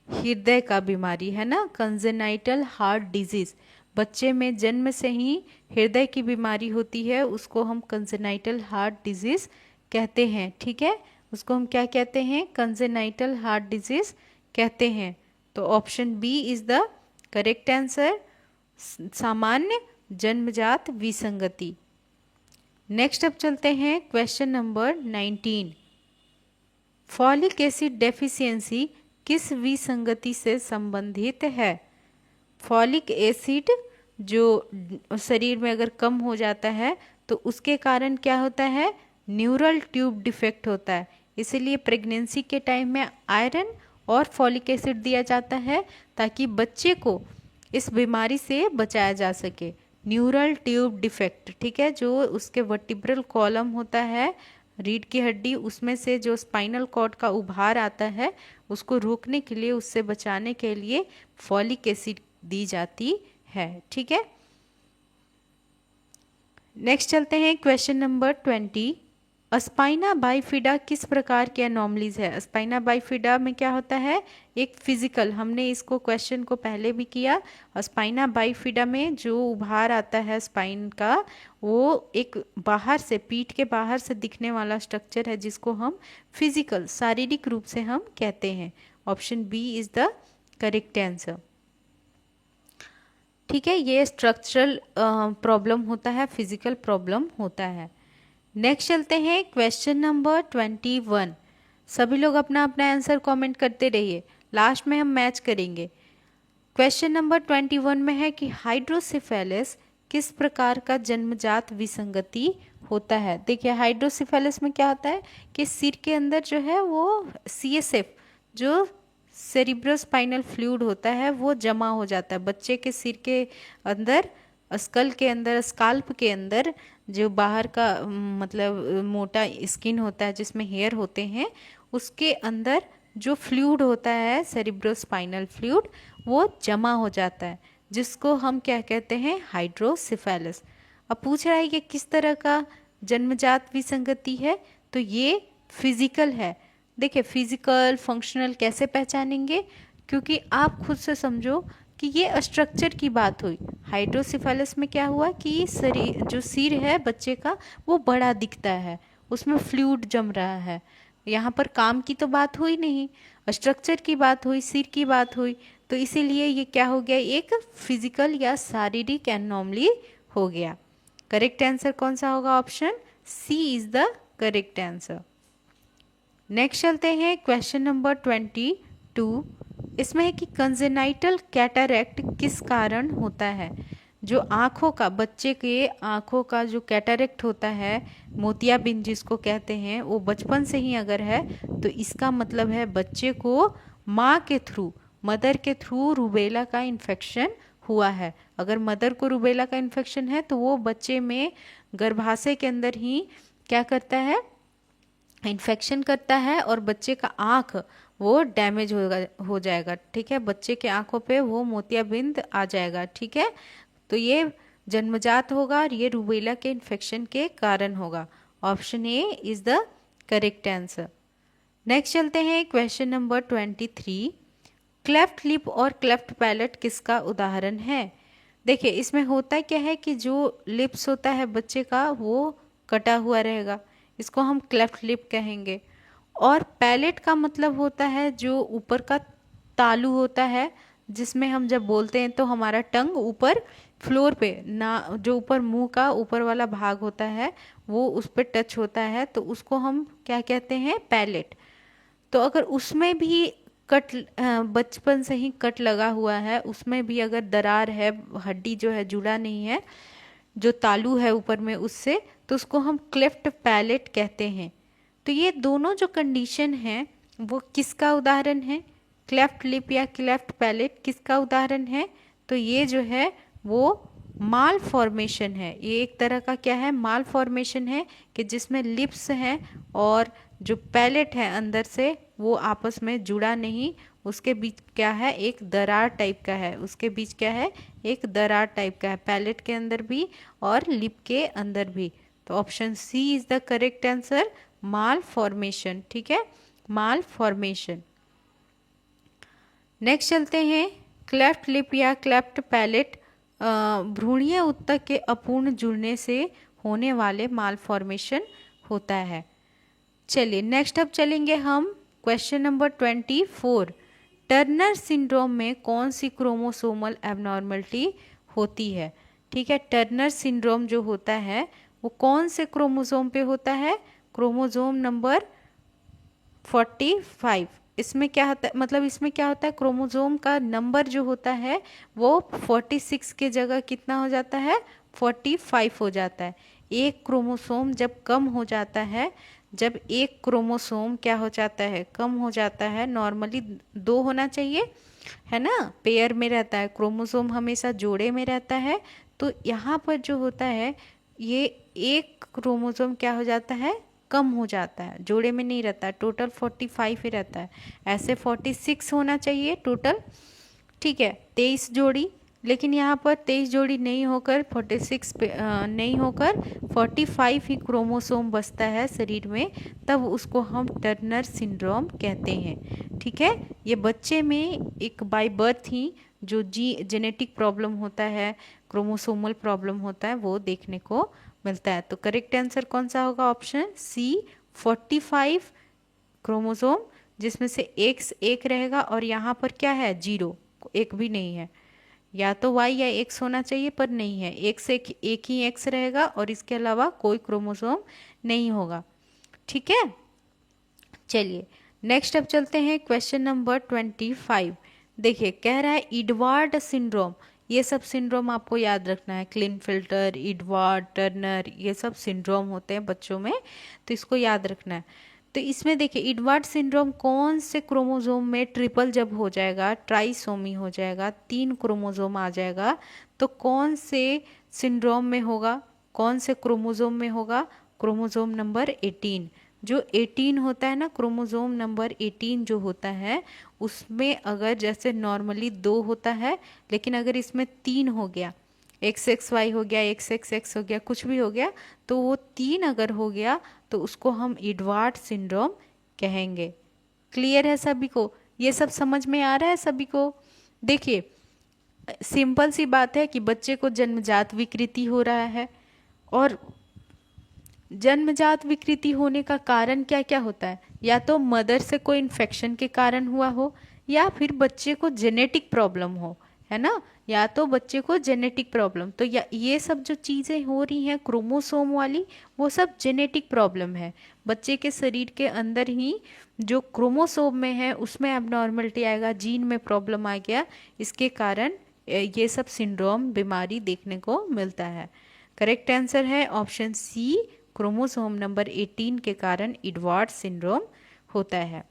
हृदय का बीमारी है ना, कंजेनाइटल हार्ट डिजीज। बच्चे में जन्म से ही हृदय की बीमारी होती है, उसको हम कंजेनाइटल हार्ट डिजीज कहते हैं। ठीक है, उसको हम क्या कहते हैं, कंजेनाइटल हार्ट डिजीज कहते हैं। तो option B is the correct answer, सामान्य जन्मजात विसंगति। नेक्स्ट अब चलते हैं question number 19। Folic acid deficiency किस विसंगति से संबंधित है? फॉलिक एसिड जो शरीर में अगर कम हो जाता है तो उसके कारण क्या होता है? न्यूरल ट्यूब डिफेक्ट होता है। इसीलिए प्रेगनेंसी के टाइम में आयरन और फॉलिक एसिड दिया जाता है ताकि बच्चे को इस बीमारी से बचाया जा सके। न्यूरल ट्यूब डिफेक्ट, ठीक है, जो उसके वर्टिब्रल कॉलम होता है, रीढ़ की हड्डी, उसमें से जो स्पाइनल कॉर्ड का उभार आता है उसको रोकने के लिए, उससे बचाने के लिए फॉलिक एसिड दी जाती है। ठीक है, नेक्स्ट चलते हैं क्वेश्चन नंबर 20। अस्पाइना बाइफिडा किस प्रकार के एनॉमलीज है? अस्पाइना बाइफिडा में क्या होता है? एक फिजिकल, हमने इसको क्वेश्चन को पहले भी किया। अस्पाइना बाइफिडा में जो उभार आता है स्पाइन का, वो एक बाहर से, पीठ के बाहर से दिखने वाला स्ट्रक्चर है जिसको हम फिजिकल, शारीरिक रूप से हम कहते हैं। Option B is the correct answer. ठीक है, ये स्ट्रक्चरल प्रॉब्लम होता है, फिजिकल प्रॉब्लम होता है। नेक्स्ट चलते हैं क्वेश्चन नंबर 21। सभी लोग अपना अपना आंसर कमेंट करते रहिए, लास्ट में हम मैच करेंगे। क्वेश्चन नंबर 21 में है कि हाइड्रोसिफेलस किस प्रकार का जन्मजात विसंगति होता है? देखिए, हाइड्रोसिफेलस में क्या होता है कि सिर के अंदर जो है वो CSF, जो सेरिब्रोस्पाइनल फ्लूइड होता है, वो जमा हो जाता है बच्चे के सिर के अंदर, स्कल के अंदर, स्काल्प के अंदर, जो बाहर का मतलब मोटा स्किन होता है जिसमें हेयर होते हैं, उसके अंदर जो फ्लूइड होता है सेरिब्रोस्पाइनल फ्लूइड, वो जमा हो जाता है, जिसको हम क्या कहते हैं? हाइड्रोसिफेलस। अब पूछ रहा है कि किस तरह का जन्मजात विसंगति है, तो ये फिजिकल है। देखिए, फिजिकल फंक्शनल कैसे पहचानेंगे? क्योंकि आप खुद से समझो कि ये स्ट्रक्चर की बात हुई। हाइड्रोसिफेलस में क्या हुआ कि शरीर, जो सिर है बच्चे का, वो बड़ा दिखता है, उसमें फ्लूइड जम रहा है। यहाँ पर काम की तो बात हुई नहीं, स्ट्रक्चर की बात हुई, सिर की बात हुई, तो इसीलिए ये क्या हो गया? एक फिजिकल या शारीरिक एनॉमली हो गया। करेक्ट आंसर कौन सा होगा? Option C is the correct answer. Next चलते हैं क्वेश्चन नंबर 22। इसमें है कि कंजेनाइटल कैटरैक्ट किस कारण होता है? जो आँखों का, बच्चे के आँखों का जो कैटरैक्ट होता है, मोतियाबिंद जिसको कहते हैं, वो बचपन से ही अगर है तो इसका मतलब है बच्चे को माँ के थ्रू, मदर के थ्रू रूबेला का इन्फेक्शन हुआ है। अगर मदर को रूबेला का इन्फेक्शन है तो वो बच्चे में गर्भाशय के अंदर ही क्या करता है? इन्फेक्शन करता है और बच्चे का आँख वो डैमेज हो जाएगा। ठीक है, बच्चे के आँखों पे वो मोतियाबिंद आ जाएगा। ठीक है, तो ये जन्मजात होगा और ये रूबेला के इन्फेक्शन के कारण होगा। Option A is the correct answer. Next चलते हैं क्वेश्चन नंबर 23। क्लेफ्ट लिप और क्लेफ्ट पैलेट किसका उदाहरण है? देखिए, इसमें होता क्या है कि जो लिप्स होता है बच्चे का वो कटा हुआ रहेगा, इसको हम क्लेफ्ट लिप कहेंगे। और पैलेट का मतलब होता है जो ऊपर का तालू होता है, जिसमें हम जब बोलते हैं तो हमारा टंग ऊपर फ्लोर पे ना, जो ऊपर मुंह का ऊपर वाला भाग होता है वो उस पर टच होता है, तो उसको हम क्या कहते हैं? पैलेट। तो अगर उसमें भी कट, बचपन से ही कट लगा हुआ है, उसमें भी अगर दरार है, हड्डी जो है जुड़ा नहीं है, जो तालू है ऊपर में उससे, तो उसको हम क्लेफ्ट पैलेट कहते हैं। तो ये दोनों जो कंडीशन है वो किसका उदाहरण है? क्लेफ्ट लिप या क्लेफ्ट पैलेट किसका उदाहरण है? तो ये जो है वो माल फॉर्मेशन है। ये एक तरह का क्या है? माल फॉर्मेशन है कि जिसमें लिप्स हैं और जो पैलेट है अंदर से वो आपस में जुड़ा नहीं, उसके बीच क्या है? एक दरार टाइप का है, उसके बीच क्या है? एक दरार टाइप का है, पैलेट के अंदर भी और लिप के अंदर भी। तो option C is the correct answer, malformation. ठीक है, माल फॉर्मेशन। नेक्स्ट चलते हैं क्लेफ्ट लिप या क्लेफ्ट पैलेट भ्रूणीय ऊतक के अपूर्ण जुड़ने से होने वाले माल फॉर्मेशन होता है। चलिए नेक्स्ट अब चलेंगे हम क्वेश्चन नंबर 24। टर्नर सिंड्रोम में कौन सी क्रोमोसोमल एबनॉर्मलिटी होती है? ठीक है, टर्नर सिंड्रोम जो होता है वो कौन से क्रोमोसोम पे होता है? Chromosome number 45। इसमें क्या होता है, मतलब इसमें क्या होता है, क्रोमोसोम का नंबर जो होता है वो 46 के जगह कितना हो जाता है? 45 हो जाता है। एक क्रोमोसोम जब कम हो जाता है, जब एक क्रोमोसोम क्या हो जाता है? कम हो जाता है। नॉर्मली 2 होना चाहिए, है ना, पेयर में रहता है, क्रोमोसोम हमेशा जोड़े में रहता है। तो यहाँ पर जो होता है, ये एक क्रोमोसोम क्या हो जाता है? कम हो जाता है, जोड़े में नहीं रहता है, टोटल 45 ही रहता है। ऐसे 46 होना चाहिए टोटल, ठीक है, 23 जोड़ी। लेकिन यहाँ पर 23 जोड़ी नहीं होकर 46 पे नहीं होकर 45 ही क्रोमोसोम बचता है शरीर में, तब उसको हम टर्नर सिंड्रोम कहते हैं। ठीक है, ये बच्चे में एक बाय बर्थ ही जो जेनेटिक प्रॉब्लम होता है, क्रोमोसोमल प्रॉब्लम होता है, वो देखने को मिलता है। तो करेक्ट आंसर कौन सा होगा? ऑप्शन सी, 45 क्रोमोसोम, जिसमें से एक्स एक रहेगा और यहाँ पर क्या है? 0, एक भी नहीं है। या तो वाई या एक्स होना चाहिए पर नहीं है, एक्स एक ही एक्स रहेगा और इसके अलावा कोई क्रोमोसोम नहीं होगा। ठीक है, चलिए नेक्स्ट अब चलते हैं क्वेश्चन नंबर 25। देखिए कह रहा है इडवार्ड सिंड्रोम। ये सब सिंड्रोम आपको याद रखना है, क्लिनफिल्टर, इडवार्ड, टर्नर, ये सब सिंड्रोम होते हैं बच्चों में, तो इसको याद रखना है। तो इसमें देखिए इडवार्ड सिंड्रोम कौन से क्रोमोसोम में ट्रिपल जब हो जाएगा, ट्राइसोमी हो जाएगा, 3 क्रोमोसोम आ जाएगा, तो कौन से सिंड्रोम में होगा, कौन से क्रोमोसोम में होगा? Chromosome number 18। जो 18 होता है ना, क्रोमोसोम नंबर 18 जो होता है, उसमें अगर जैसे नॉर्मली 2 होता है, लेकिन अगर इसमें 3 हो गया, XXY हो गया, XXX हो गया, कुछ भी हो गया, तो वो 3 अगर हो गया तो उसको हम इडवार्ड सिंड्रोम कहेंगे। क्लियर है सभी को? ये सब समझ में आ रहा है सभी को? देखिए सिंपल सी बात है कि बच्चे को जन्मजात विकृति हो रहा है, और जन्मजात विकृति होने का कारण क्या क्या होता है? या तो मदर से कोई इन्फेक्शन के कारण हुआ हो, या फिर बच्चे को जेनेटिक प्रॉब्लम हो, है ना, या तो बच्चे को जेनेटिक प्रॉब्लम, तो या ये सब जो चीज़ें हो रही हैं क्रोमोसोम वाली, वो सब जेनेटिक प्रॉब्लम है। बच्चे के शरीर के अंदर ही जो क्रोमोसोम में है उसमें एबनॉर्मलिटी आएगा, जीन में प्रॉब्लम आ गया, इसके कारण ये सब सिंड्रोम बीमारी देखने को मिलता है। करेक्ट आंसर है ऑप्शन सी, क्रोमोसोम नंबर 18 के कारण इडवार्ड सिंड्रोम होता है।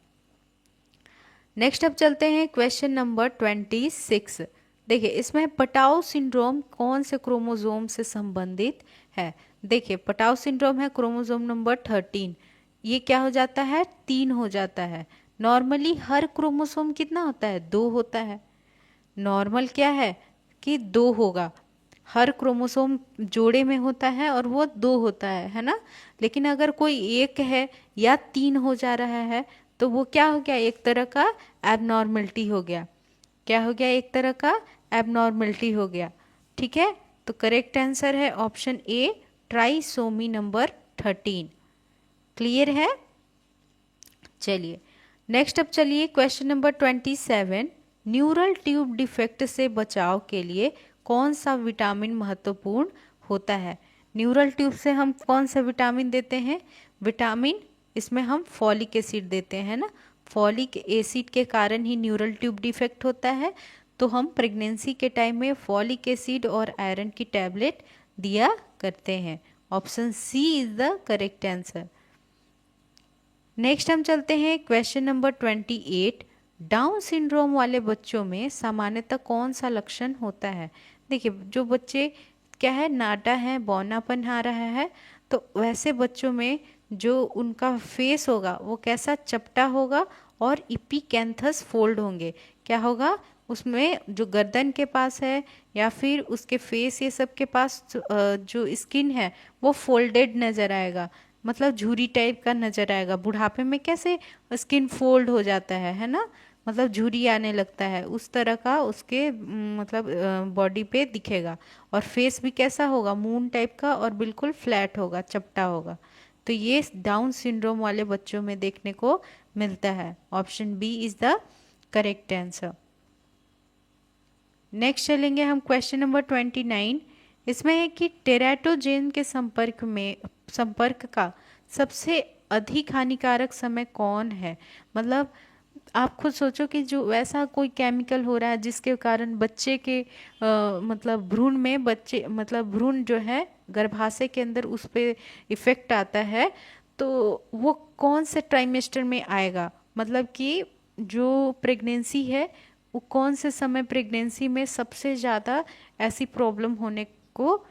नेक्स्ट अब चलते हैं क्वेश्चन नंबर 26। देखिए इसमें पटाउ सिंड्रोम कौन से क्रोमोसोम से संबंधित है? देखिए पटाउ सिंड्रोम है क्रोमोसोम नंबर 13। ये क्या हो जाता है? 3 हो जाता है। नॉर्मली हर क्रोमोसोम कितना होता है? 2 होता है। नॉर्मल क्या है कि 2 होगा, हर क्रोमोसोम जोड़े में होता है और वो 2 होता है ना। लेकिन अगर कोई एक है या 3 हो जा रहा है तो वो क्या हो गया? एक तरह का एबनॉर्मलिटी हो गया। क्या हो गया? एक तरह का एबनॉर्मलिटी हो गया। ठीक है, तो करेक्ट आंसर है ऑप्शन ए, ट्राइसोमी नंबर 13। क्लियर है? चलिए नेक्स्ट अब चलिए question number 27। Neural tube defect से बचाव के लिए कौन सा विटामिन महत्वपूर्ण होता है? न्यूरल ट्यूब से हम कौन सा विटामिन देते हैं? विटामिन, इसमें हम फॉलिक एसिड देते हैं ना। फॉलिक एसिड के कारण ही न्यूरल ट्यूब डिफेक्ट होता है, तो हम प्रेगनेंसी के टाइम में फॉलिक एसिड और आयरन की टैबलेट दिया करते हैं। Option C is the correct answer. Next हम चलते हैं क्वेश्चन नंबर 28। डाउन सिंड्रोम वाले बच्चों में सामान्यतः कौन सा लक्षण होता है? देखिए जो बच्चे क्या है, नाटा है, बौनापन आ रहा है, तो वैसे बच्चों में जो उनका फेस होगा वो कैसा? चपटा होगा और इपिकैंथस फोल्ड होंगे। क्या होगा? उसमें जो गर्दन के पास है या फिर उसके फेस, ये सब के पास जो स्किन है वो फोल्डेड नज़र आएगा, मतलब झुर्री टाइप का नजर आएगा। बुढ़ापे में कैसे स्किन फोल्ड हो जाता है ना, मतलब झुर्री आने लगता है, उस तरह का उसके मतलब बॉडी पे दिखेगा। और फेस भी कैसा होगा? मून टाइप का और बिल्कुल फ्लैट होगा, चपटा होगा। तो ये डाउन सिंड्रोम वाले बच्चों में देखने को मिलता है। Option B is the correct answer. Next चलेंगे हम क्वेश्चन नंबर 29। इसमें है कि टेराटोजेन के संपर्क का सबसे अधिक हानिकारक समय कौन है। मतलब आप खुद सोचो कि जो वैसा कोई केमिकल हो रहा है जिसके कारण बच्चे के मतलब भ्रूण में बच्चे मतलब भ्रूण जो है गर्भाशय के अंदर उस पे इफेक्ट आता है, तो वो कौन से ट्राइमेस्टर में आएगा। मतलब कि जो प्रेगनेंसी है वो कौन से समय प्रेगनेंसी में सबसे ज़्यादा ऐसी प्रॉब्लम होने को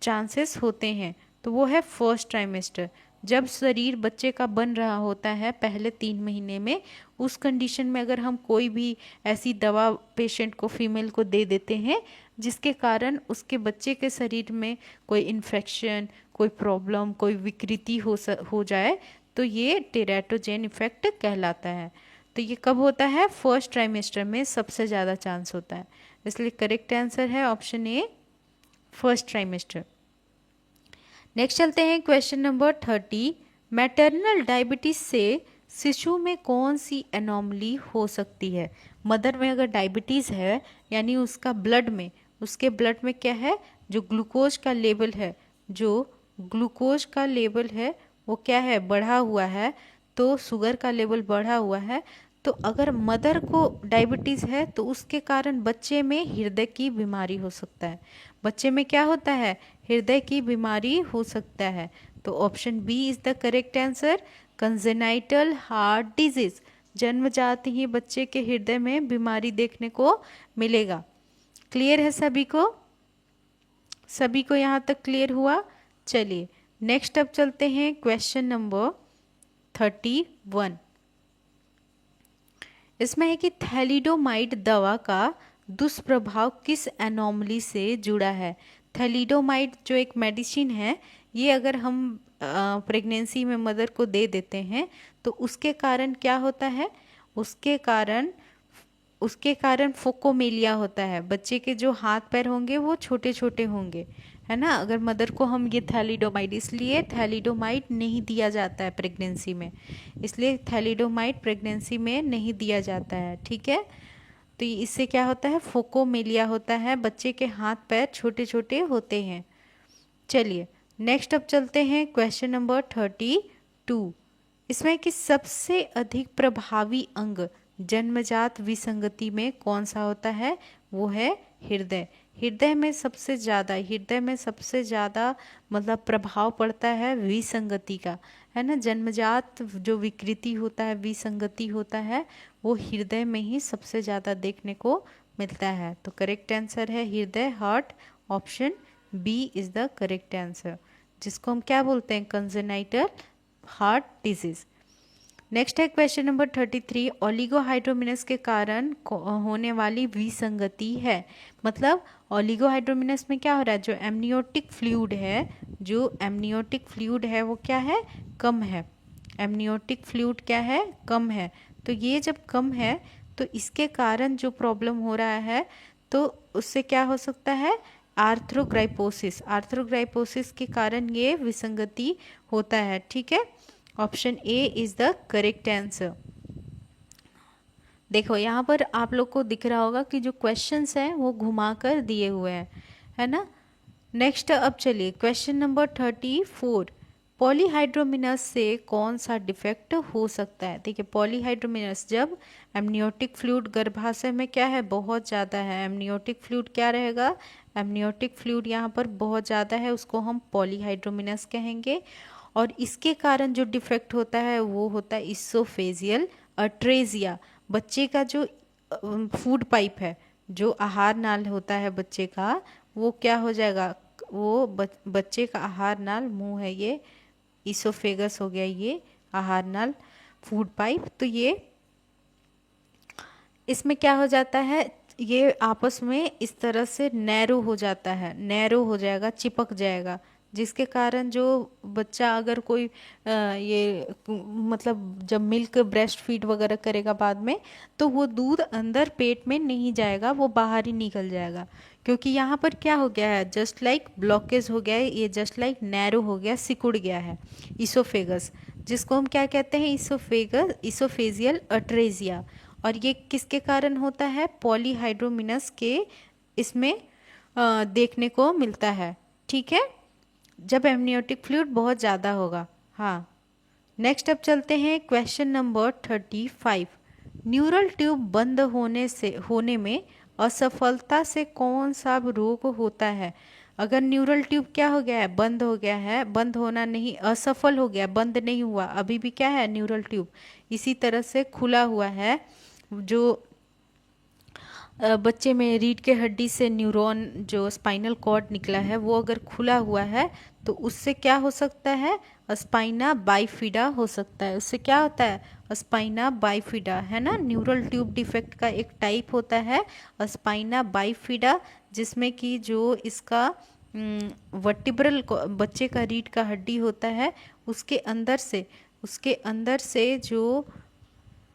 चांसेस होते हैं, तो वो है फर्स्ट ट्राइमेस्टर। जब शरीर बच्चे का बन रहा होता है पहले 3 महीने में, उस कंडीशन में अगर हम कोई भी ऐसी दवा पेशेंट को, फीमेल को दे देते हैं जिसके कारण उसके बच्चे के शरीर में कोई इन्फेक्शन, कोई प्रॉब्लम, कोई विकृति हो जाए, तो ये टेराटोजेन इफेक्ट कहलाता है। तो ये कब होता है? फर्स्ट ट्राइमेस्टर में सबसे ज़्यादा चांस होता है। इसलिए करेक्ट आंसर है ऑप्शन ए, फर्स्ट ट्राइमेस्टर। नेक्स्ट चलते हैं क्वेश्चन नंबर 30। मैटरनल डायबिटीज से शिशु में कौन सी एनोमली हो सकती है। मदर में अगर डायबिटीज़ है यानी उसका ब्लड में, उसके ब्लड में क्या है, जो ग्लूकोज का लेवल है, जो ग्लूकोज का लेवल है वो क्या है, बढ़ा हुआ है, तो शुगर का लेवल बढ़ा हुआ है। तो अगर मदर को डायबिटीज़ है तो उसके कारण बच्चे में हृदय की बीमारी हो सकता है। बच्चे में क्या होता है, हृदय की बीमारी हो सकता है। तो option B is the correct answer, congenital heart disease. जन्मजात ही बच्चे के हृदय में बीमारी देखने को मिलेगा। क्लियर है सभी को? सभी को यहाँ तक क्लियर हुआ? चलिए नेक्स्ट अब चलते हैं क्वेश्चन नंबर 31। इसमें है कि थैलिडोमाइड दवा का दुष्प्रभाव किस एनोमली से जुड़ा है। थैलिडोमाइड जो एक मेडिसिन है, ये अगर हम प्रेगनेंसी में मदर को दे देते हैं तो उसके कारण क्या होता है, उसके कारण फोकोमेलिया होता है। बच्चे के जो हाथ पैर होंगे वो छोटे छोटे होंगे, है ना। अगर मदर को हम ये थैलिडोमाइड, इसलिए थैलिडोमाइड नहीं दिया जाता है प्रेगनेंसी में, इसलिए थैलिडोमाइड प्रेगनेंसी में नहीं दिया जाता है, ठीक है। तो इससे क्या होता है, फोकोमेलिया होता है, बच्चे के हाथ पैर छोटे छोटे होते हैं। चलिए नेक्स्ट अब चलते हैं क्वेश्चन नंबर 32। इसमें कि सबसे अधिक प्रभावी अंग जन्मजात विसंगति में कौन सा होता है, वो है हृदय। हृदय में सबसे ज़्यादा मतलब प्रभाव पड़ता है विसंगति का, है ना। जन्मजात जो विकृति होता है, विसंगति होता है, वो हृदय में ही सबसे ज़्यादा देखने को मिलता है। तो करेक्ट आंसर है हृदय, heart. Option B is the correct answer, जिसको हम क्या बोलते हैं, कंजेनाइटल हार्ट डिजीज। नेक्स्ट है क्वेश्चन नंबर 33। ओलिगोहाइड्रोमिनस के कारण होने वाली विसंगति है। मतलब ओलिगोहाइड्रोमिनस में क्या हो रहा है, जो एमनियोटिक फ्लूइड है वो क्या है, कम है। एमनियोटिक फ्लूइड क्या है, कम है। तो ये जब कम है तो इसके कारण जो प्रॉब्लम हो रहा है, तो उससे क्या हो सकता है, आर्थ्रोग्राइपोसिस के कारण ये विसंगति होता है, ठीक है। Option A is the correct answer. देखो यहाँ पर आप लोग को दिख रहा होगा कि जो क्वेश्चंस हैं वो घुमाकर दिए हुए हैं, है ना। नेक्स्ट अब चलिए क्वेश्चन नंबर 34। पॉलीहाइड्रोमिनस से कौन सा डिफेक्ट हो सकता है। देखिए पॉलीहाइड्रोमिनस, जब एमनियोटिक फ्लूइड गर्भाशय में क्या है, बहुत ज़्यादा है। एमनियोटिक फ्लूइड क्या रहेगा, एमनियोटिक फ्लूइड यहाँ पर बहुत ज़्यादा है, उसको हम पॉलीहाइड्रोमिनस कहेंगे। और इसके कारण जो डिफेक्ट होता है वो होता है इसोफेजियल अट्रेजिया। बच्चे का जो फूड पाइप है, जो आहार नाल होता है बच्चे का, वो क्या हो जाएगा, वो बच्चे का आहार नाल, मुंह है ये, इसोफेगस हो गया ये आहार नाल, फूड पाइप। तो ये इसमें क्या हो जाता है, ये आपस में इस तरह से नैरो हो जाता है, नैरो हो जाएगा, चिपक जाएगा, जिसके कारण जो बच्चा अगर कोई ये मतलब जब मिल्क ब्रेस्ट फीड वगैरह करेगा बाद में, तो वो दूध अंदर पेट में नहीं जाएगा, वो बाहर ही निकल जाएगा। क्योंकि यहाँ पर क्या हो गया है, जस्ट लाइक ब्लॉकेज हो गया है, ये जस्ट लाइक नैरो हो गया, सिकुड़ गया है इसोफेगस, जिसको हम क्या कहते हैं, इसोफेजियल अट्रेजिया। और ये किसके कारण होता है, पॉलीहाइड्रोमिनस के इसमें देखने को मिलता है, ठीक है, जब एमनियोटिक फ्लूइड बहुत ज़्यादा होगा। हाँ, नेक्स्ट अब चलते हैं क्वेश्चन नंबर 35। न्यूरल ट्यूब बंद होने में असफलता से कौन सा रोग होता है? अगर न्यूरल ट्यूब क्या हो गया है, बंद हो गया है, बंद होना नहीं, असफल हो गया, बंद नहीं हुआ, अभी भी क्या है, न्यूरल ट्यूब इसी तरह से खुला हुआ है। जो बच्चे में रीढ़ के हड्डी से न्यूरॉन जो स्पाइनल कॉर्ड निकला है वो अगर खुला हुआ है तो उससे क्या हो सकता है, स्पाइना बाइफिडा हो सकता है। उससे क्या होता है, स्पाइना बाइफिडा, है ना। न्यूरल ट्यूब डिफेक्ट का एक टाइप होता है स्पाइना बाइफिडा, जिसमें कि जो इसका वर्टिब्रल बच्चे का रीढ़ का हड्डी होता है उसके अंदर से जो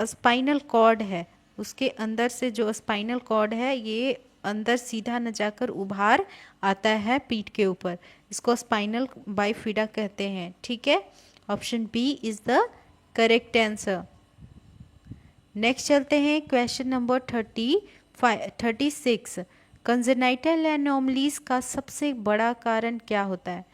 स्पाइनल कॉर्ड है, उसके अंदर से जो स्पाइनल कॉर्ड है ये अंदर सीधा न जाकर उभार आता है पीठ के ऊपर, इसको स्पाइनल बाइफिडा कहते हैं, ठीक है। Option B is the correct answer. Next चलते हैं क्वेश्चन नंबर 36। कंजेनाइटल एनोमलीज का सबसे बड़ा कारण क्या होता है?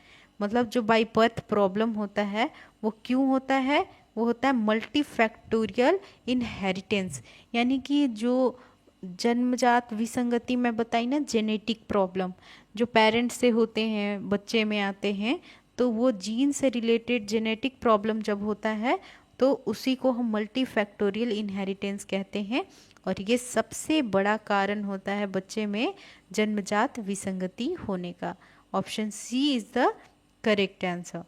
मतलब जो बाई बर्थ प्रॉब्लम होता है वो क्यों होता है? वो होता है मल्टीफैक्टोरियल इनहेरिटेंस, यानी कि जो जन्मजात विसंगति में बताई ना, जेनेटिक प्रॉब्लम जो पेरेंट्स से होते हैं बच्चे में आते हैं, तो वो जीन से रिलेटेड जेनेटिक प्रॉब्लम जब होता है तो उसी को हम मल्टीफैक्टोरियल इनहेरिटेंस कहते हैं, और ये सबसे बड़ा कारण होता है बच्चे में जन्मजात विसंगति होने का। Option C is the correct answer.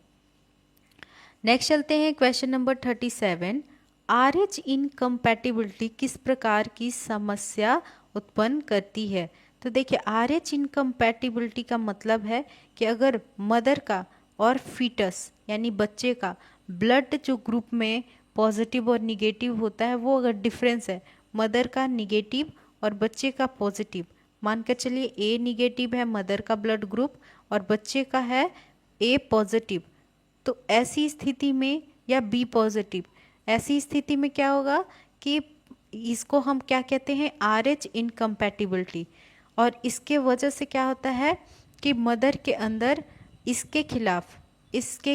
Next चलते हैं क्वेश्चन नंबर 37। RH इनकम्पैटिबिलिटी किस प्रकार की समस्या उत्पन्न करती है? तो देखिए, RH इनकम्पैटिबिलिटी का मतलब है कि अगर मदर का और फीटस यानी बच्चे का ब्लड जो ग्रुप में पॉजिटिव और निगेटिव होता है वो अगर डिफरेंस है, मदर का निगेटिव और बच्चे का पॉजिटिव, मानकर चलिए ए निगेटिव है मदर का ब्लड ग्रुप और बच्चे का है ए पॉजिटिव, तो ऐसी स्थिति में, या बी पॉजिटिव, ऐसी स्थिति में क्या होगा कि इसको हम क्या कहते हैं, RH इनकम्पैटिबिलिटी। और इसके वजह से क्या होता है कि मदर के अंदर इसके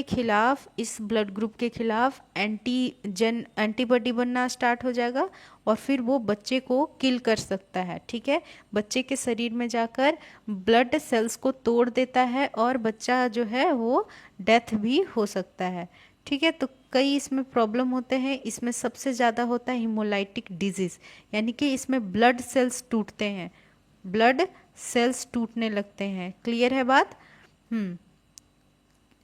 खिलाफ इस ब्लड ग्रुप के खिलाफ एंटीबॉडी बनना स्टार्ट हो जाएगा और फिर वो बच्चे को किल कर सकता है, ठीक है। बच्चे के शरीर में जाकर ब्लड सेल्स को तोड़ देता है और बच्चा जो है वो डेथ भी हो सकता है, ठीक है। तो कई इसमें प्रॉब्लम होते हैं, इसमें सबसे ज़्यादा होता है हीमोलाइटिक डिजीज़, यानी कि इसमें ब्लड सेल्स टूटते हैं, ब्लड सेल्स टूटने लगते हैं। क्लियर है बात?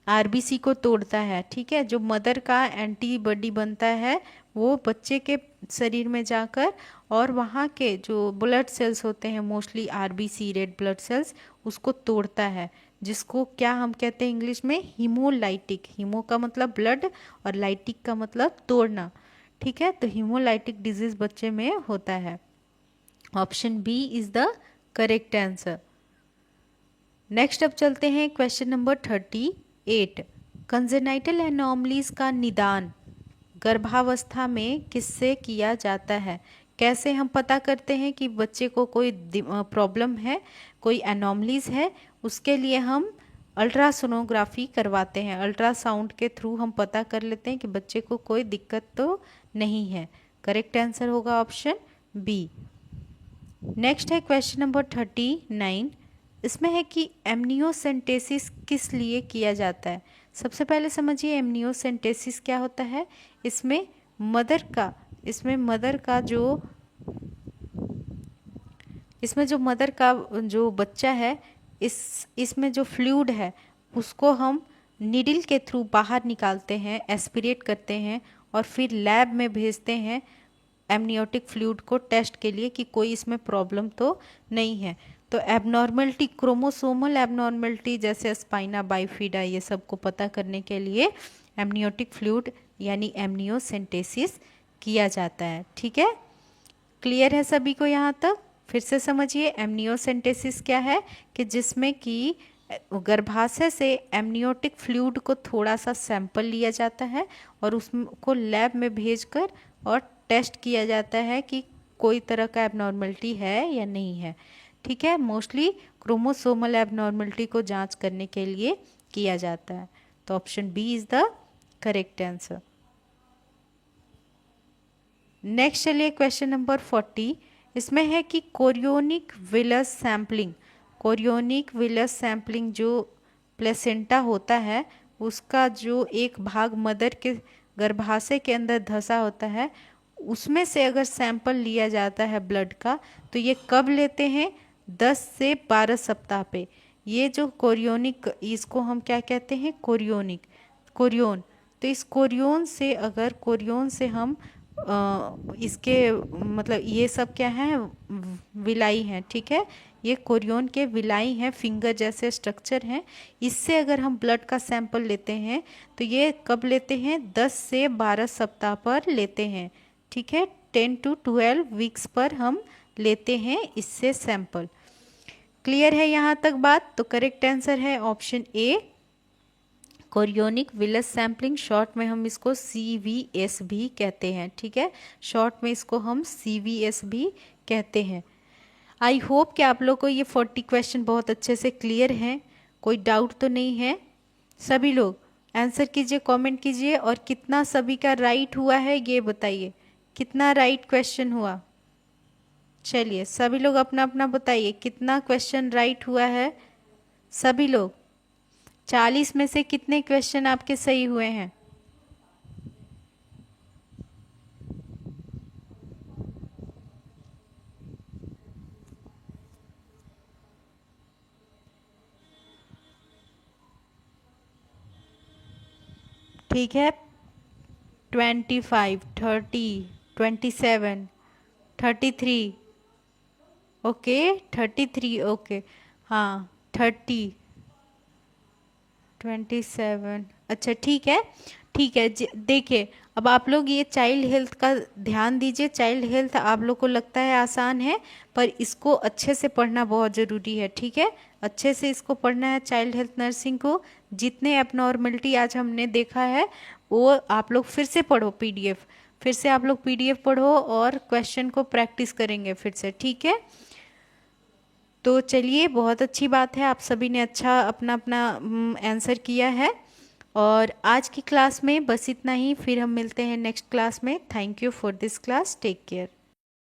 RBC को तोड़ता है, ठीक है। जो मदर का एंटीबॉडी बनता है वो बच्चे के शरीर में जाकर और वहाँ के जो ब्लड सेल्स होते हैं, mostly RBC red blood cells, उसको तोड़ता है, जिसको क्या हम कहते हैं इंग्लिश में, हीमोलाइटिक। हीमो का मतलब ब्लड और लाइटिक का मतलब तोड़ना, ठीक है। तो हीमोलाइटिक डिजीज बच्चे में होता है। Option B is the correct answer. Next अब चलते हैं क्वेश्चन नंबर 38। कंजेनाइटल एनोमलीज का निदान गर्भावस्था में किससे किया जाता है? कैसे हम पता करते हैं कि बच्चे को कोई प्रॉब्लम है, कोई एनोमलीज है? उसके लिए हम अल्ट्रासोनोग्राफी करवाते हैं, अल्ट्रासाउंड के थ्रू हम पता कर लेते हैं कि बच्चे को कोई दिक्कत तो नहीं है। करेक्ट आंसर होगा ऑप्शन बी। नेक्स्ट है क्वेश्चन नंबर 39। इसमें है कि एमनियोसेंटेसिस किस लिए किया जाता है? सबसे पहले समझिए एमनियोसेंटेसिस क्या होता है। इसमें मदर का जो बच्चा है, इसमें जो फ्लूइड है उसको हम नीडल के थ्रू बाहर निकालते हैं, एस्पिरेट करते हैं और फिर लैब में भेजते हैं एमनियोटिक फ्लूइड को टेस्ट के लिए कि कोई इसमें प्रॉब्लम तो नहीं है। तो एबनॉर्मलिटी, क्रोमोसोमल एबनॉर्मलिटी जैसे स्पाइना बाइफिडा, ये सब को पता करने के लिए एमनियोटिक फ्लूइड यानी एमनियोसेंटेसिस किया जाता है, ठीक है। क्लियर है सभी को यहाँ तक? फिर से समझिए, एमनियोसेंटेसिस क्या है कि जिसमें कि गर्भाशय से एमनियोटिक फ्लूइड को थोड़ा सा सैंपल लिया जाता है और उसको लैब में भेजकर और टेस्ट किया जाता है कि कोई तरह का एबनॉर्मलिटी है या नहीं है, ठीक है, मोस्टली क्रोमोसोमल एबनॉर्मलिटी को जांच करने के लिए किया जाता है। तो option B is the correct answer. Next चलिए क्वेश्चन नंबर 40। इसमें है कि chorionic villus sampling, chorionic villus sampling जो प्लेसेंटा होता है उसका जो एक भाग मदर के गर्भाशय के अंदर धंसा होता है, उसमें से अगर सैंपल लिया जाता है ब्लड का, तो ये कब लेते हैं? 10 से 12 सप्ताह पे। ये जो कोरियोनिक, इसको हम क्या कहते हैं? Chorionic, chorion. तो इस कोरियोन से, अगर कोरियोन से हम इसके मतलब ये सब क्या है? विलाई हैं, ठीक है, ये कोरियोन के विलाई हैं, फिंगर जैसे स्ट्रक्चर हैं। इससे अगर हम ब्लड का सैंपल लेते हैं तो ये कब लेते हैं? 10 से 12 सप्ताह पर लेते हैं, ठीक है, 10 to 12 वीक्स पर हम लेते हैं इससे सैंपल। क्लियर है यहाँ तक बात? तो करेक्ट आंसर है ऑप्शन ए, कोरियोनिक विलस सैम्पलिंग। शॉर्ट में हम इसको CVS भी कहते हैं, ठीक है, शॉर्ट में इसको हम CVS भी कहते हैं। आई होप कि आप लोग को ये 40 क्वेश्चन बहुत अच्छे से क्लियर हैं, कोई डाउट तो नहीं है। सभी लोग आंसर कीजिए, कमेंट कीजिए, और कितना सभी का राइट हुआ है ये बताइए, कितना राइट क्वेश्चन हुआ। चलिए सभी लोग अपना अपना बताइए कितना क्वेश्चन राइट हुआ है। सभी लोग 40 में से कितने क्वेश्चन आपके सही हुए हैं? ठीक है, 25, 30, 27, 33, ओके, 33, ओके, हाँ 30, 27, अच्छा ठीक है, ठीक है। देखिए अब आप लोग ये चाइल्ड हेल्थ का ध्यान दीजिए। चाइल्ड हेल्थ आप लोग को लगता है आसान है, पर इसको अच्छे से पढ़ना बहुत ज़रूरी है, ठीक है, अच्छे से इसको पढ़ना है चाइल्ड हेल्थ नर्सिंग को। जितने एबनॉर्मलिटी आज हमने देखा है वो आप लोग फिर से पढ़ो, PDF फिर से आप लोग PDF पढ़ो और क्वेश्चन को प्रैक्टिस करेंगे फिर से, ठीक है। तो चलिए बहुत अच्छी बात है, आप सभी ने अच्छा अपना अपना आंसर किया है। और आज की क्लास में बस इतना ही, फिर हम मिलते हैं नेक्स्ट क्लास में। Thank you for this class, take care.